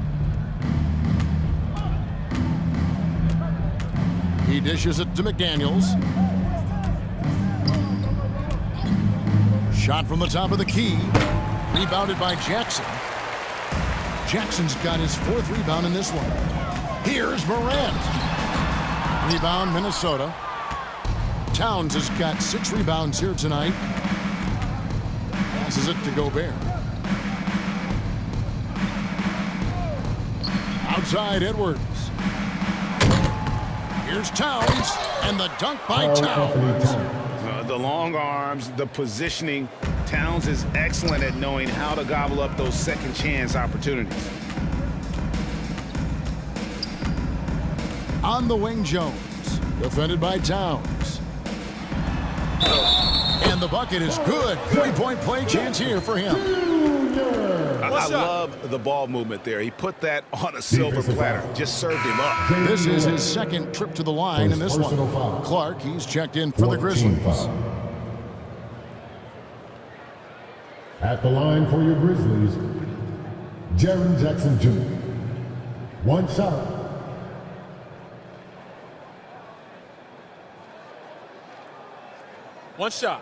He dishes it to McDaniels. Shot from the top of the key. Rebounded by Jackson. Jackson's got his 4th rebound in this one. Here's Morant. Rebound, Minnesota. Towns has got 6 rebounds here tonight. Passes it to Gobert. Outside Edwards. Here's Towns, and the dunk by Towns. The long arms, the positioning. Towns is excellent at knowing how to gobble up those second chance opportunities. On the wing, Jones. Defended by Towns. And the bucket is good. 3-point play chance here for him. I love the ball movement there. He put that on a silver platter. Just served him up. This is his second trip to the line in this one. Clark, he's checked in for the Grizzlies. At the line for your Grizzlies, Jaren Jackson Jr. 1 shot. One shot.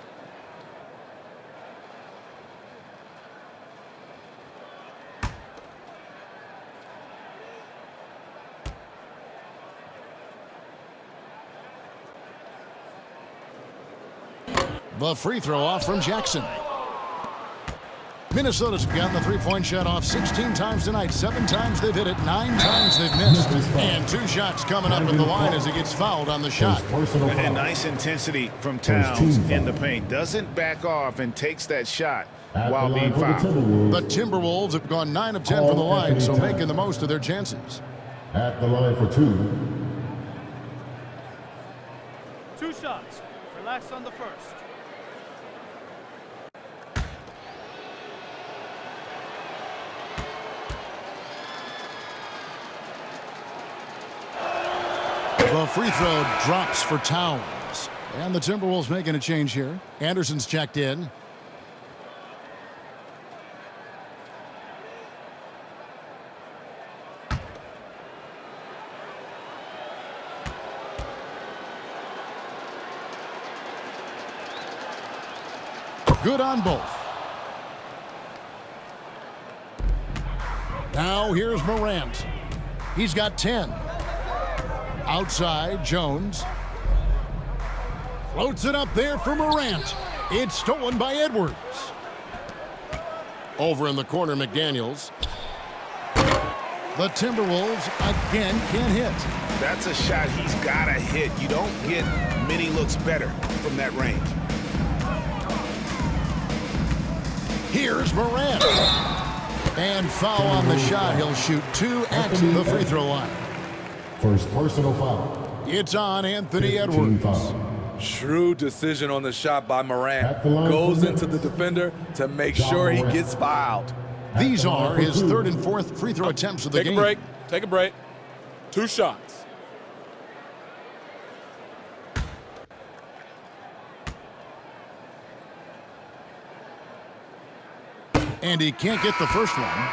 The free throw off from Jackson. Minnesota's gotten the 3-point shot off 16 times tonight. 7 times they've hit it, 9 times they've missed. And 2 shots coming up at the line as he gets fouled on the shot. And nice intensity from Towns in the paint. Doesn't back off and takes that shot while being fouled. The Timberwolves have gone 9 of 10 from the line, so making the most of their chances. At the line for 2. 2 shots. Relax on the first. The free throw drops for Towns. And the Timberwolves making a change here. Anderson's checked in. Good on both. Now here's Morant. He's got 10. Outside, Jones. Floats it up there for Morant. It's stolen by Edwards. Over in the corner, McDaniels. The Timberwolves again can't hit. That's a shot he's got to hit. You don't get many looks better from that range. Here's Morant. And foul on the shot. He'll shoot 2 at the free throw line. First personal foul. It's on Anthony Edwards. Shrewd decision on the shot by Morant. Goes into the defender to make sure he gets fouled. These are his 3rd and 4th free throw attempts of the game. Take a break. Take a break. 2 shots. And he can't get the first one.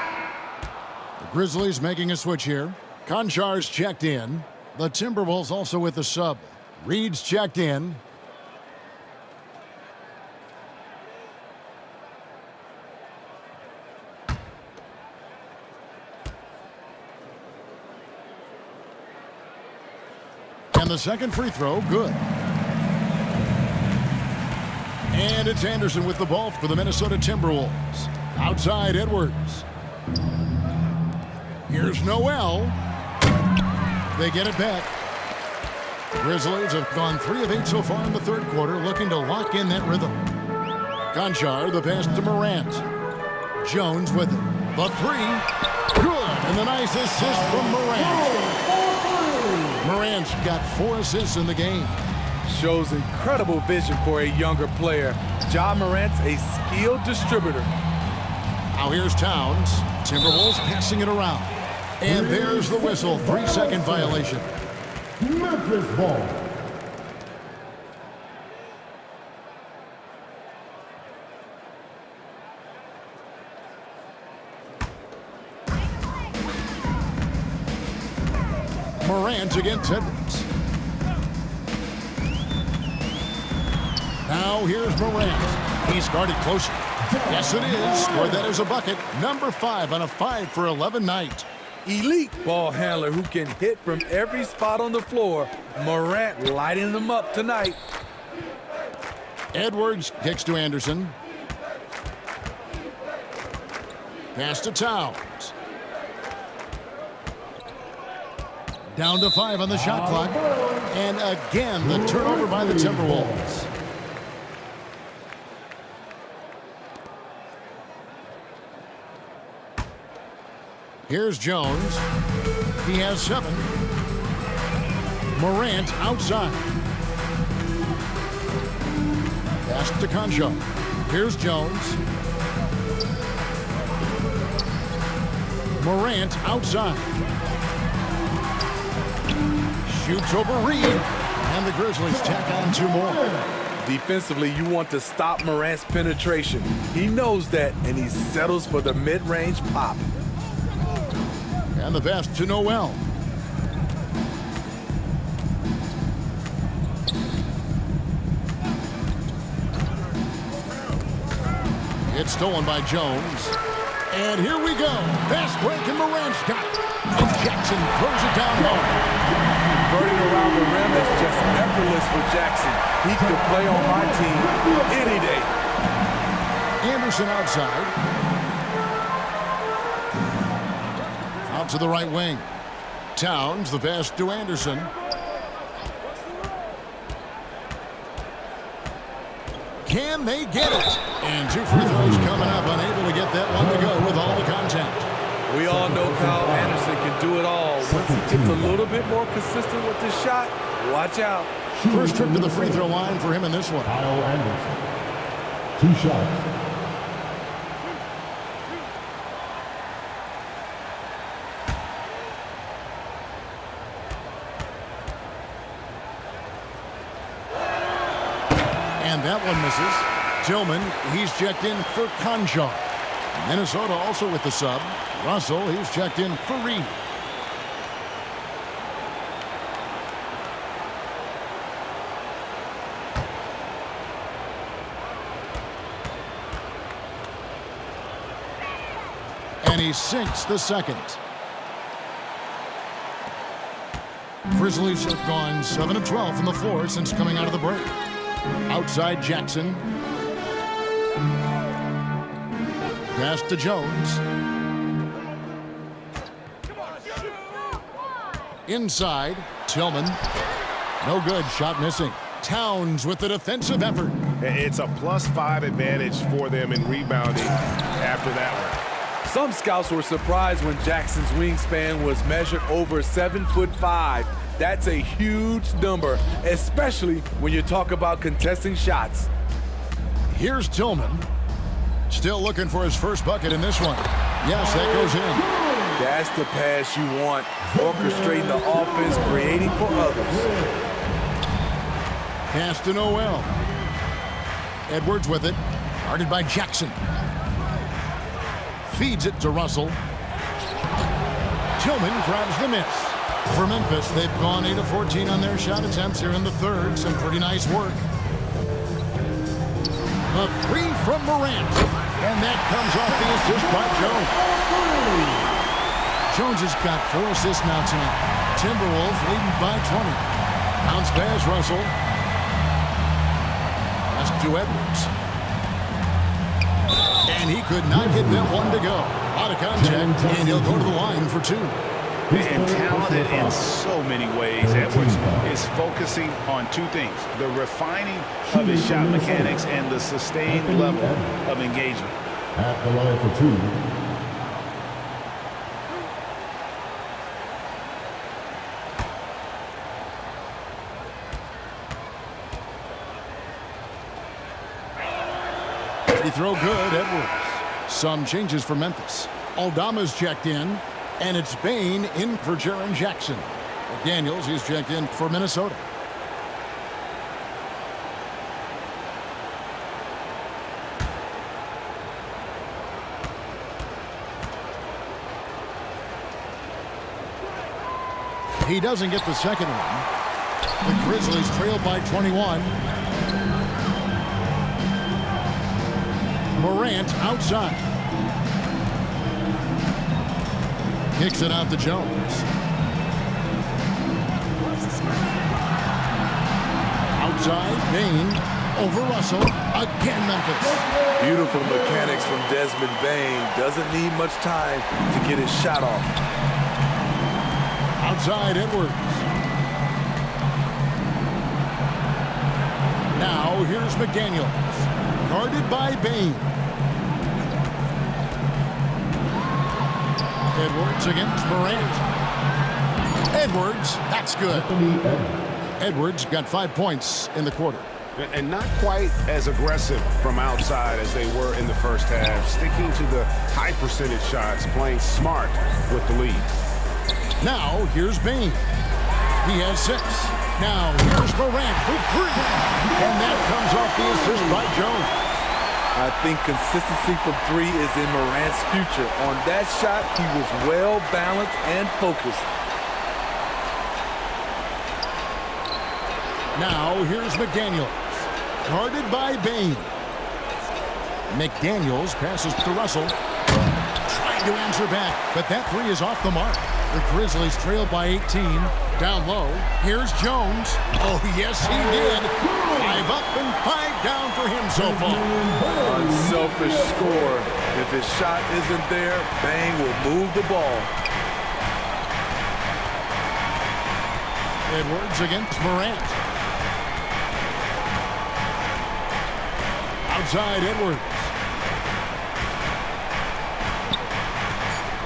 The Grizzlies making a switch here. Konchar's checked in. The Timberwolves also with the sub. Reed's checked in. And the second free throw, good. And it's Anderson with the ball for the Minnesota Timberwolves. Outside Edwards. Here's Noel. They get it back. The Grizzlies have gone 3 of 8 so far in the 3rd quarter, looking to lock in that rhythm. Konchar, the pass to Morant. Jones with it. The 3. Good. And the nice assist from Morant. Morant's got 4 assists in the game. Shows incredible vision for a younger player. Ja Morant's a skilled distributor. Now here's Towns. Timberwolves passing it around. And there's the whistle. 3-second violation. Memphis ball. Morant against Edwards. Now here's Morant. He's guarded closer. Yes, it is. Scored that as a bucket. Number 5 on a 5-for-11 night. Elite ball handler who can hit from every spot on the floor. Morant lighting them up tonight. Edwards kicks to Anderson. Pass to Towns. Down to 5 on the shot clock. And again, the turnover by the Timberwolves. Here's Jones. He has 7. Morant outside. Pass to Konchar. Here's Jones. Morant outside. Shoots over Reed. And the Grizzlies tack on 2 more. Defensively, you want to stop Morant's penetration. He knows that, and he settles for the mid-range pop. And the pass to Noel. It's stolen by Jones. And here we go. Fast break, and Morant's got it. And Jackson throws it down low. Converting around the rim is just effortless for Jackson. He could play on my team any day. Anderson outside. Out to the right wing. Towns, the pass to Anderson. Can they get it? And 2 free throws coming up, unable to get that one to go with all the contact. We all know Kyle Anderson can do it all. Once he gets a little bit more consistent with this shot, watch out. First trip to the free throw line for him in this one. Kyle Anderson. 2 shots. And that one misses. Tillman, he's checked in for Konchar. Minnesota also with the sub. Russell, he's checked in for Reed. And he sinks the second. Grizzlies have gone 7 of 12 from the floor since coming out of the break. Outside Jackson. Pass to Jones. Inside, Tillman. No good, shot missing. Towns with the defensive effort. It's a +5 advantage for them in rebounding after that one. Some scouts were surprised when Jackson's wingspan was measured over 7'5". That's a huge number, especially when you talk about contesting shots. Here's Tillman. Still looking for his first bucket in this one. Yes, that goes in. That's the pass you want. Orchestrating the offense, creating for others. Pass to Noel. Edwards with it. Guarded by Jackson. Feeds it to Russell. Tillman grabs the miss. For Memphis, they've gone 8 of 14 on their shot attempts here in the third. Some pretty nice work. A three from Morant. And that comes off the assist by Jones. Jones has got 4 assists now tonight. Timberwolves leading by 20. Bounce pass, Russell. Pass to Edwards. And he could not get that one to go. Out of contact, and he'll go to the line for 2. And talented in so many ways. Edwards is focusing on 2 things: the refining of his shot mechanics and the sustained level of engagement. At the line for 2. He throw good, Edwards. Some changes for Memphis. Aldama's checked in, and it's Bain in for Jaren Jackson. Daniels, he's checked in for Minnesota. He doesn't get the second one. The Grizzlies trail by 21. Morant outside. Kicks it out to Jones. Outside, Bain over Russell. Again, Memphis. Beautiful mechanics from Desmond Bain. Doesn't need much time to get his shot off. Outside, Edwards. Now, here's McDaniels. Guarded by Bain. Edwards against Morant. Edwards, that's good. Edwards got 5 points in the quarter. And not quite as aggressive from outside as they were in the first half. Sticking to the high percentage shots, playing smart with the lead. Now, here's Bain. He has 6. Now, here's Morant for 3. And that comes off the assist by Jones. I think consistency from 3 is in Morant's future. On that shot, he was well balanced and focused. Now, here's McDaniels. Guarded by Bain. McDaniels passes to Russell. Trying to answer back, but that 3 is off the mark. The Grizzlies trail by 18. Down low. Here's Jones. Oh, yes, he did. 5 up and 5 down for him so far. Unselfish score. If his shot isn't there, Bain will move the ball. Edwards against Morant. Outside, Edwards.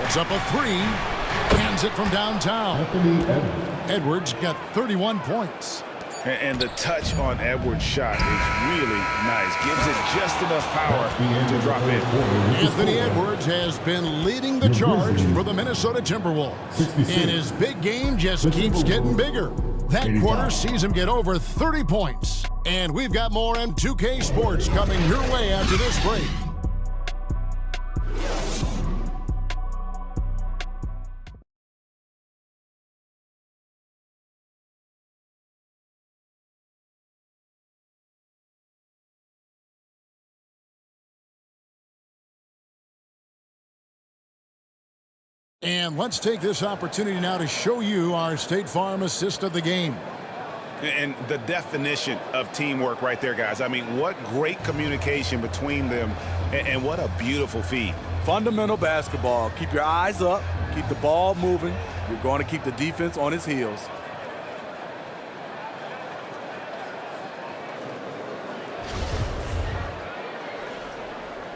It's up a 3. Hands it from downtown. Edwards got 31 points. And the touch on Edwards' shot is really nice. Gives it just enough power to drop in. Anthony Edwards has been leading the charge for the Minnesota Timberwolves. And his big game just keeps getting bigger. That quarter sees him get over 30 points. And we've got more M2K Sports coming your way after this break. And let's take this opportunity now to show you our State Farm assist of the game. And the definition of teamwork right there, guys. I mean, what great communication between them, and what a beautiful feed. Fundamental basketball. Keep your eyes up. Keep the ball moving. You're going to keep the defense on its heels.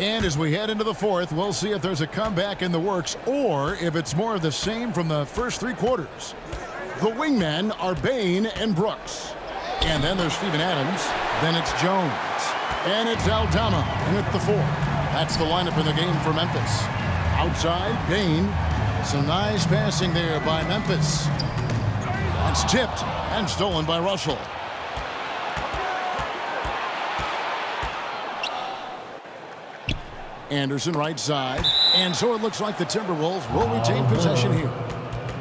And as we head into the fourth, we'll see if there's a comeback in the works or if it's more of the same from the first three quarters. The wingmen are Bain and Brooks. And then there's Steven Adams. Then it's Jones. And it's Aldama in at the 4. That's the lineup in the game for Memphis. Outside, Bain. Some nice passing there by Memphis. That's tipped and stolen by Russell. Anderson right side. And so it looks like the Timberwolves will retain possession here.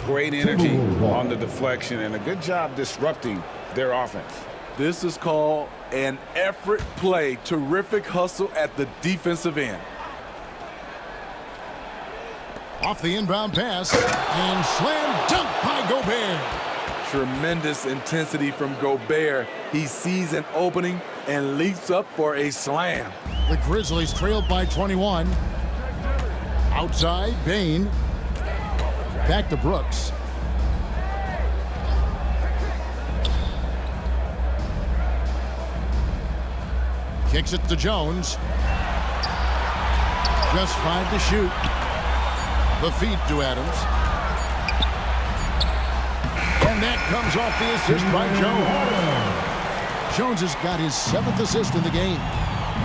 Great energy on the deflection and a good job disrupting their offense. This is called an effort play. Terrific hustle at the defensive end. Off the inbound pass and slam dunk by Gobert. Tremendous intensity from Gobert. He sees an opening and leaps up for a slam. The Grizzlies trailed by 21. Outside, Bain. Back to Brooks. Kicks it to Jones. Just 5 to shoot. The feed to Adams. And that comes off the assist by Jones. Jones has got his 7th assist in the game.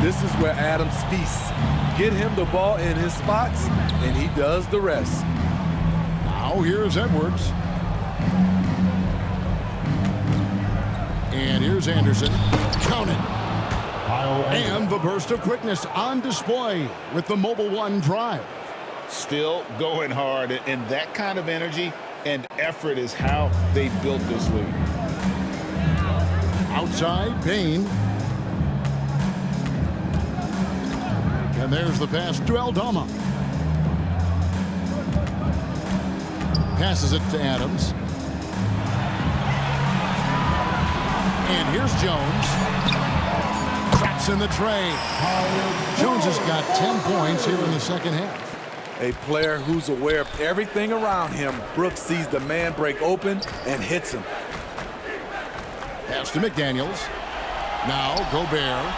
This is where Adams feasts. Get him the ball in his spots, and he does the rest. Now here's Edwards. And here's Anderson. Count it. And the burst of quickness on display with the Mobile One drive. Still going hard, and that kind of energy and effort is how they built this league. Outside, Bain. And there's the pass to Aldama. Passes it to Adams. And here's Jones. Traps in the tray. Jones has got 10 points here in the second half. A player who's aware of everything around him. Brooks sees the man break open and hits him. Pass to McDaniels. Now Gobert.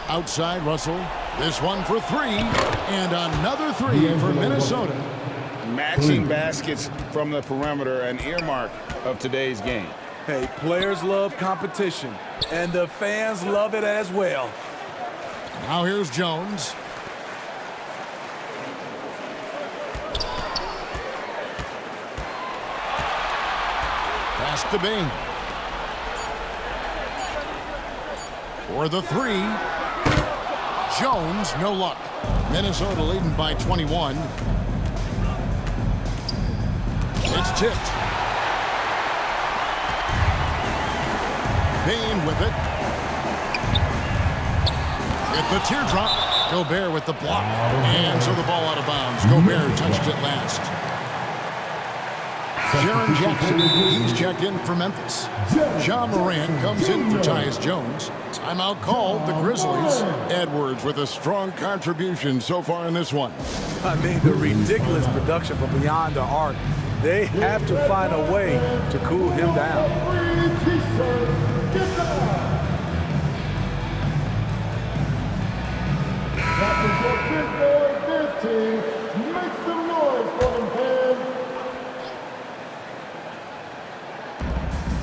Outside Russell. This one for 3. And another 3 for Minnesota. Matching baskets from the perimeter, an earmark of today's game. Hey, players love competition, and the fans love it as well. Now here's Jones. Pass to Bain. For the 3. Jones, no luck. Minnesota leading by 21. It's tipped. Bain with it. With the teardrop. Gobert with the block. And so the ball out of bounds. Gobert touched it last. Jaren Jackson, he's checked in for Memphis. John Morant comes in for Tyus Jones. Timeout called, the Grizzlies. Edwards with a strong contribution so far in this one. I mean, the ridiculous production from beyond the arc. They have to find a way to cool him down. Make some noise for them, fans.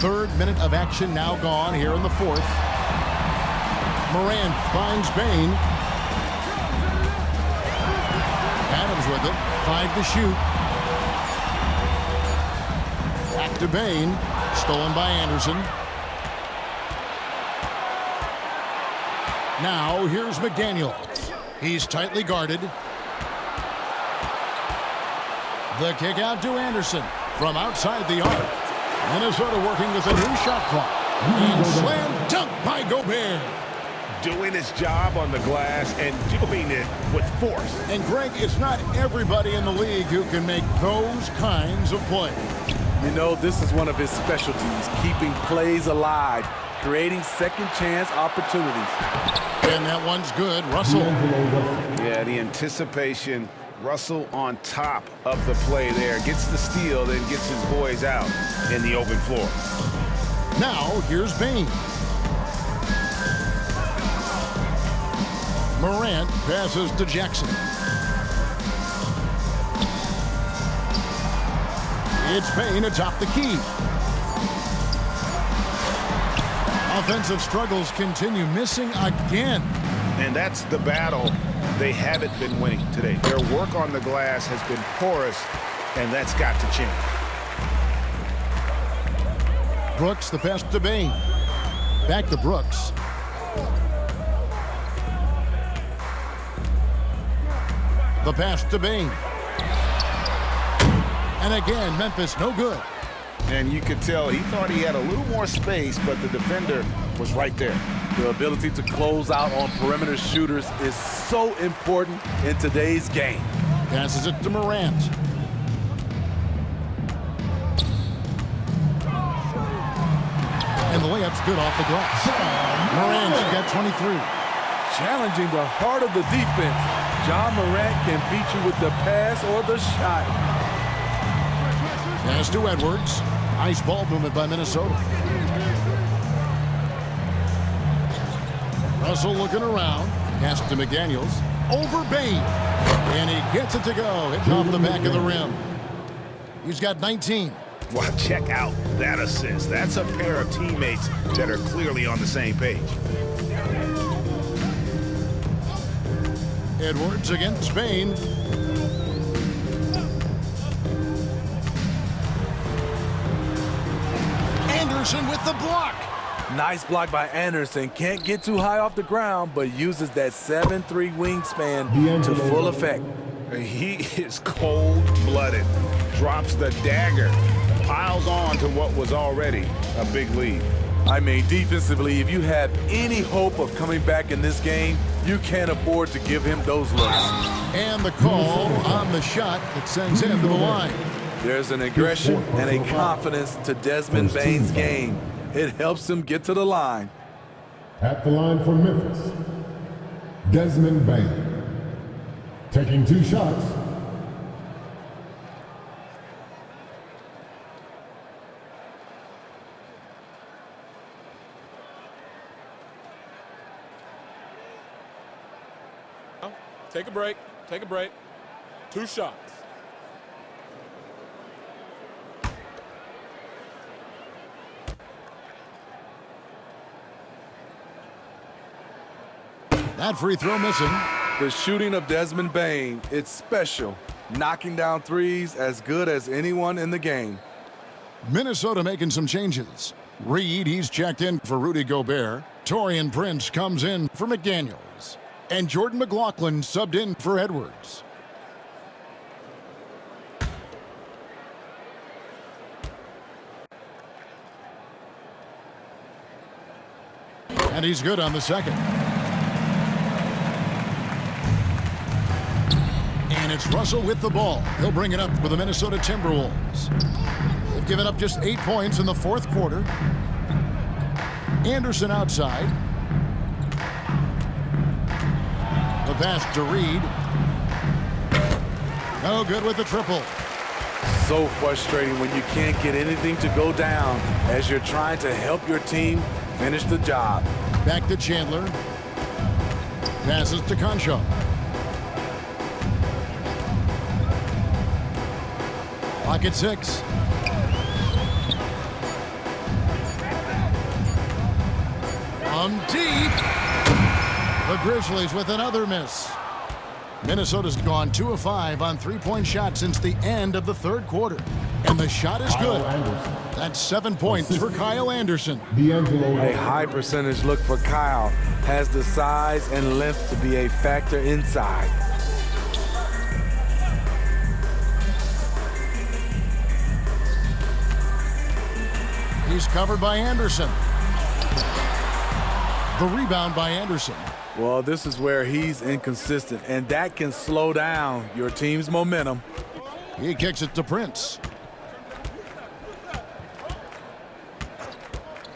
Third minute of action now gone here in the fourth. Morant finds Bain. Adams with it. 5 to shoot. Back to Bain. Stolen by Anderson. Now here's McDaniels. He's tightly guarded. The kick out to Anderson from outside the arc. Minnesota working with a new shot clock. And slam dunk by Gobert. Doing his job on the glass and doing it with force. And Greg, it's not everybody in the league who can make those kinds of plays. You know, this is one of his specialties, keeping plays alive, creating second chance opportunities. And that one's good. Russell. Yeah, the anticipation. Russell on top of the play there. Gets the steal, then gets his boys out in the open floor. Now, here's Bain. Morant passes to Jackson. It's Payne atop the key. Offensive struggles continue, missing again. And that's the battle they haven't been winning today. Their work on the glass has been porous, and that's got to change. Brooks, the pass to Bain. Back to Brooks. The pass to Bain. And again, Memphis no good. And you could tell he thought he had a little more space, but the defender was right there. The ability to close out on perimeter shooters is so important in today's game. Passes it to Morant. And the layup's good off the glass. Morant's got 23. Challenging the heart of the defense. John Morant can beat you with the pass or the shot. Pass to Edwards. Nice ball movement by Minnesota. Russell looking around. Pass to McDaniels. Over Bain. And he gets it to go. Hitting off the back of the rim. He's got 19. Well, check out that assist. That's a pair of teammates that are clearly on the same page. Edwards against Bain. Anderson with the block. Nice block by Anderson. Can't get too high off the ground, but uses that 7'3" wingspan to full effect. He is cold-blooded. Drops the dagger. Piles on to what was already a big lead. I mean, defensively, if you have any hope of coming back in this game, you can't afford to give him those looks. And the call on the shot that sends him to the line. There's an aggression and a confidence to Desmond Bain's game. It helps him get to the line. At the line for Memphis, Desmond Bain. Taking 2 shots. Take a break. Take a break. 2 shots. That free throw missing. The shooting of Desmond Bain, it's special. Knocking down threes as good as anyone in the game. Minnesota making some changes. Reed, he's checked in for Rudy Gobert. Taurean Prince comes in for McDaniels. And Jordan McLaughlin subbed in for Edwards. And he's good on the second. And it's Russell with the ball. He'll bring it up for the Minnesota Timberwolves. They've given up just 8 points in the 4th quarter. Anderson outside. The pass to Reed. No good with the triple. So frustrating when you can't get anything to go down as you're trying to help your team finish the job. Back to Chandler. Passes to Concho. Clock at 6. From deep. The Grizzlies with another miss. Minnesota's gone 2 of 5 on 3-point shots since the end of the 3rd quarter. And the shot is good. That's 7 points for Kyle Anderson. A high percentage look for Kyle. Has the size and length to be a factor inside. He's covered by Anderson. The rebound by Anderson. Well, this is where he's inconsistent, and that can slow down your team's momentum. He kicks it to Prince.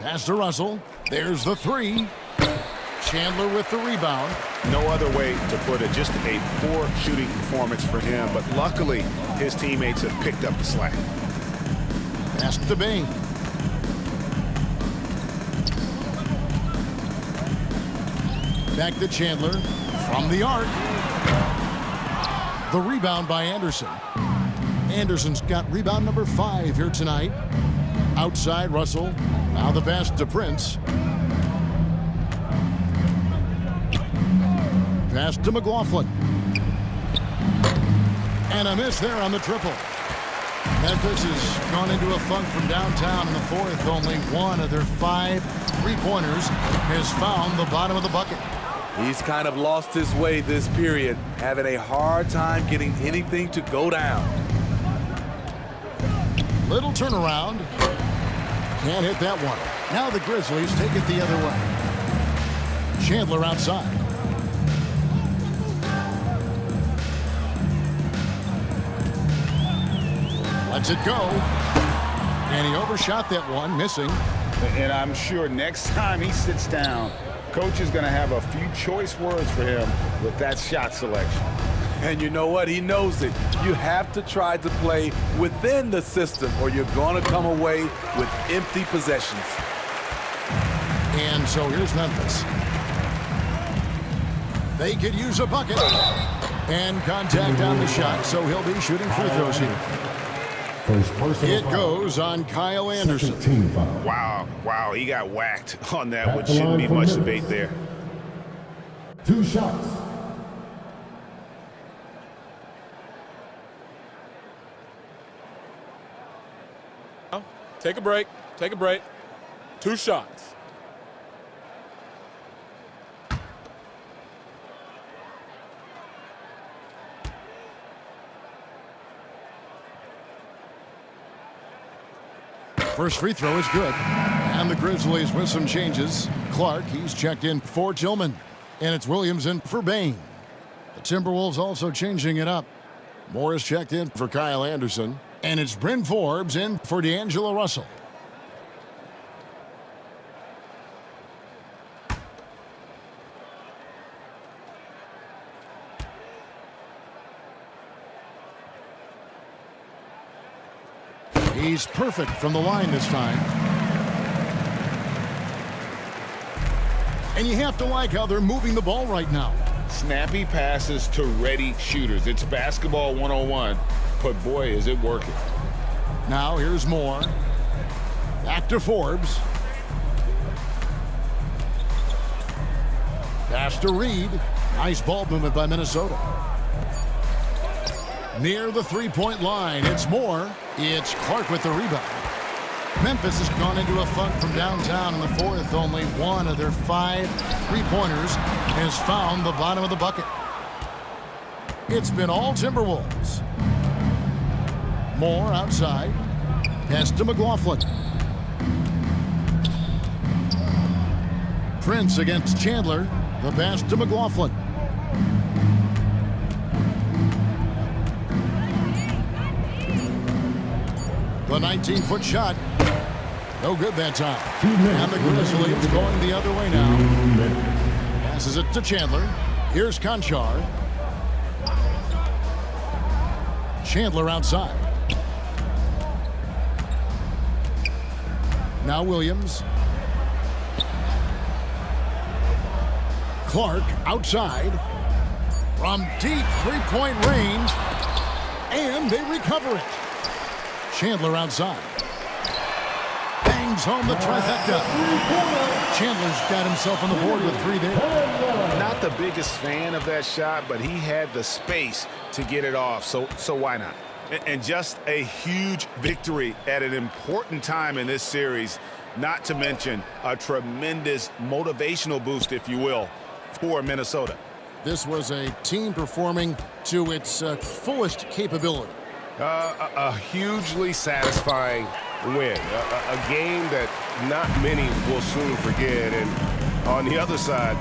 Pass to Russell. There's the 3. Chandler with the rebound. No other way to put it. Just a poor shooting performance for him, but luckily his teammates have picked up the slack. Pass to Bain. Back to Chandler. From the arc. The rebound by Anderson. Anderson's got rebound number 5 here tonight. Outside Russell. Now the pass to Prince. Pass to McLaughlin. And a miss there on the triple. Memphis has gone into a funk from downtown in the fourth. Only one of their 5 3-pointers has found the bottom of the bucket. He's kind of lost his way this period, having a hard time getting anything to go down. Little turnaround. Can't hit that one. Now the Grizzlies take it the other way. Chandler outside. Lets it go. And he overshot that one, missing. And I'm sure next time he sits down, coach is going to have a few choice words for him with that shot selection. And you know what? He knows it. You have to try to play within the system or you're going to come away with empty possessions. And so here's Memphis. They could use a bucket. And contact on the shot, so he'll be shooting free throws here. It goes on Kyle Anderson. Wow, he got whacked on that one. Shouldn't be much debate there. 2 shots. Take a break. Take a break. 2 shots. First free throw is good. And the Grizzlies with some changes. Clark, he's checked in for Tillman. And it's Williams in for Bain. The Timberwolves also changing it up. Morris checked in for Kyle Anderson. And it's Bryn Forbes in for D'Angelo Russell. He's perfect from the line this time. And you have to like how they're moving the ball right now. Snappy passes to ready shooters. It's basketball 101, but boy, is it working. Now here's Moore. Back to Forbes. Pass to Reed. Nice ball movement by Minnesota. Near the three-point line, it's Moore. It's Clark with the rebound. Memphis has gone into a funk from downtown in the fourth. Only one of their 5 3-pointers has found the bottom of the bucket. It's been all Timberwolves. Moore outside. Pass to McLaughlin. Prince against Chandler. The pass to McLaughlin. The 19-foot shot. No good that time. And the Grizzlies going the other way now. Passes it to Chandler. Here's Conchar. Chandler outside. Now Williams. Clark outside. From deep three-point range. And they recover it. Chandler outside. Bangs home the trifecta. Chandler's got himself on the board with 3 there. Not the biggest fan of that shot, but he had the space to get it off, so why not? And just a huge victory at an important time in this series, not to mention a tremendous motivational boost, if you will, for Minnesota. This was a team performing to its fullest capability. A hugely satisfying win. A game that not many will soon forget. And on the other side,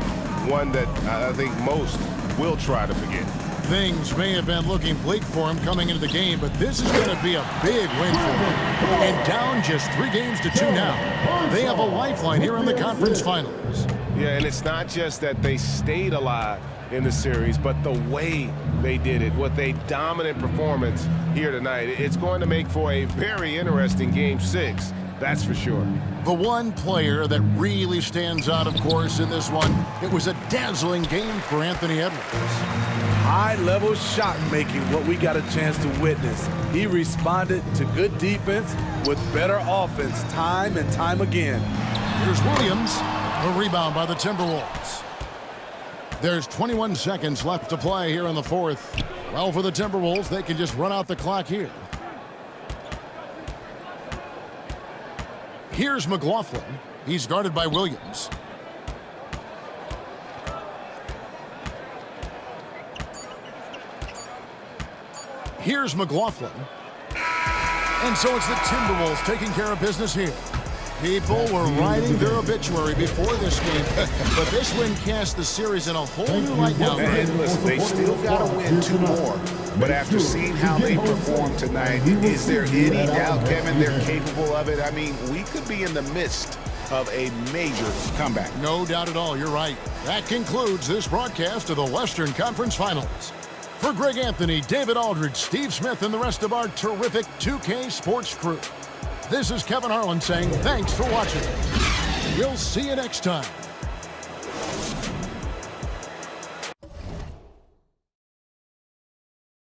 one that I think most will try to forget. Things may have been looking bleak for him coming into the game, but this is going to be a big win for him. And down just 3 games to 2 now. They have a lifeline here in the conference finals. Yeah, and it's not just that they stayed alive in the series, but the way they did it with a dominant performance here tonight. It's going to make for a very interesting Game 6 That's for sure. The one player that really stands out, of course, in this one, it was a dazzling game for Anthony Edwards. High-level shot making, what we got a chance to witness. He responded to good defense with better offense time and time again. Here's Williams. A rebound by the Timberwolves. There's 21 seconds left to play here in the fourth. Well, for the Timberwolves, they can just run out the clock here. Here's McLaughlin. He's guarded by Williams. Here's McLaughlin. And so it's the Timberwolves taking care of business here. People were writing their obituary before this game, but this win cast the series in a whole new light now. And listen, they still got to win 2 more. But after seeing how they performed tonight, is there any doubt, Kevin, they're capable of it? I mean, we could be in the midst of a major comeback. No doubt at all, you're right. That concludes this broadcast of the Western Conference Finals. For Greg Anthony, David Aldridge, Steve Smith, and the rest of our terrific 2K Sports crew, this is Kevin Harlan saying thanks for watching. We'll see you next time.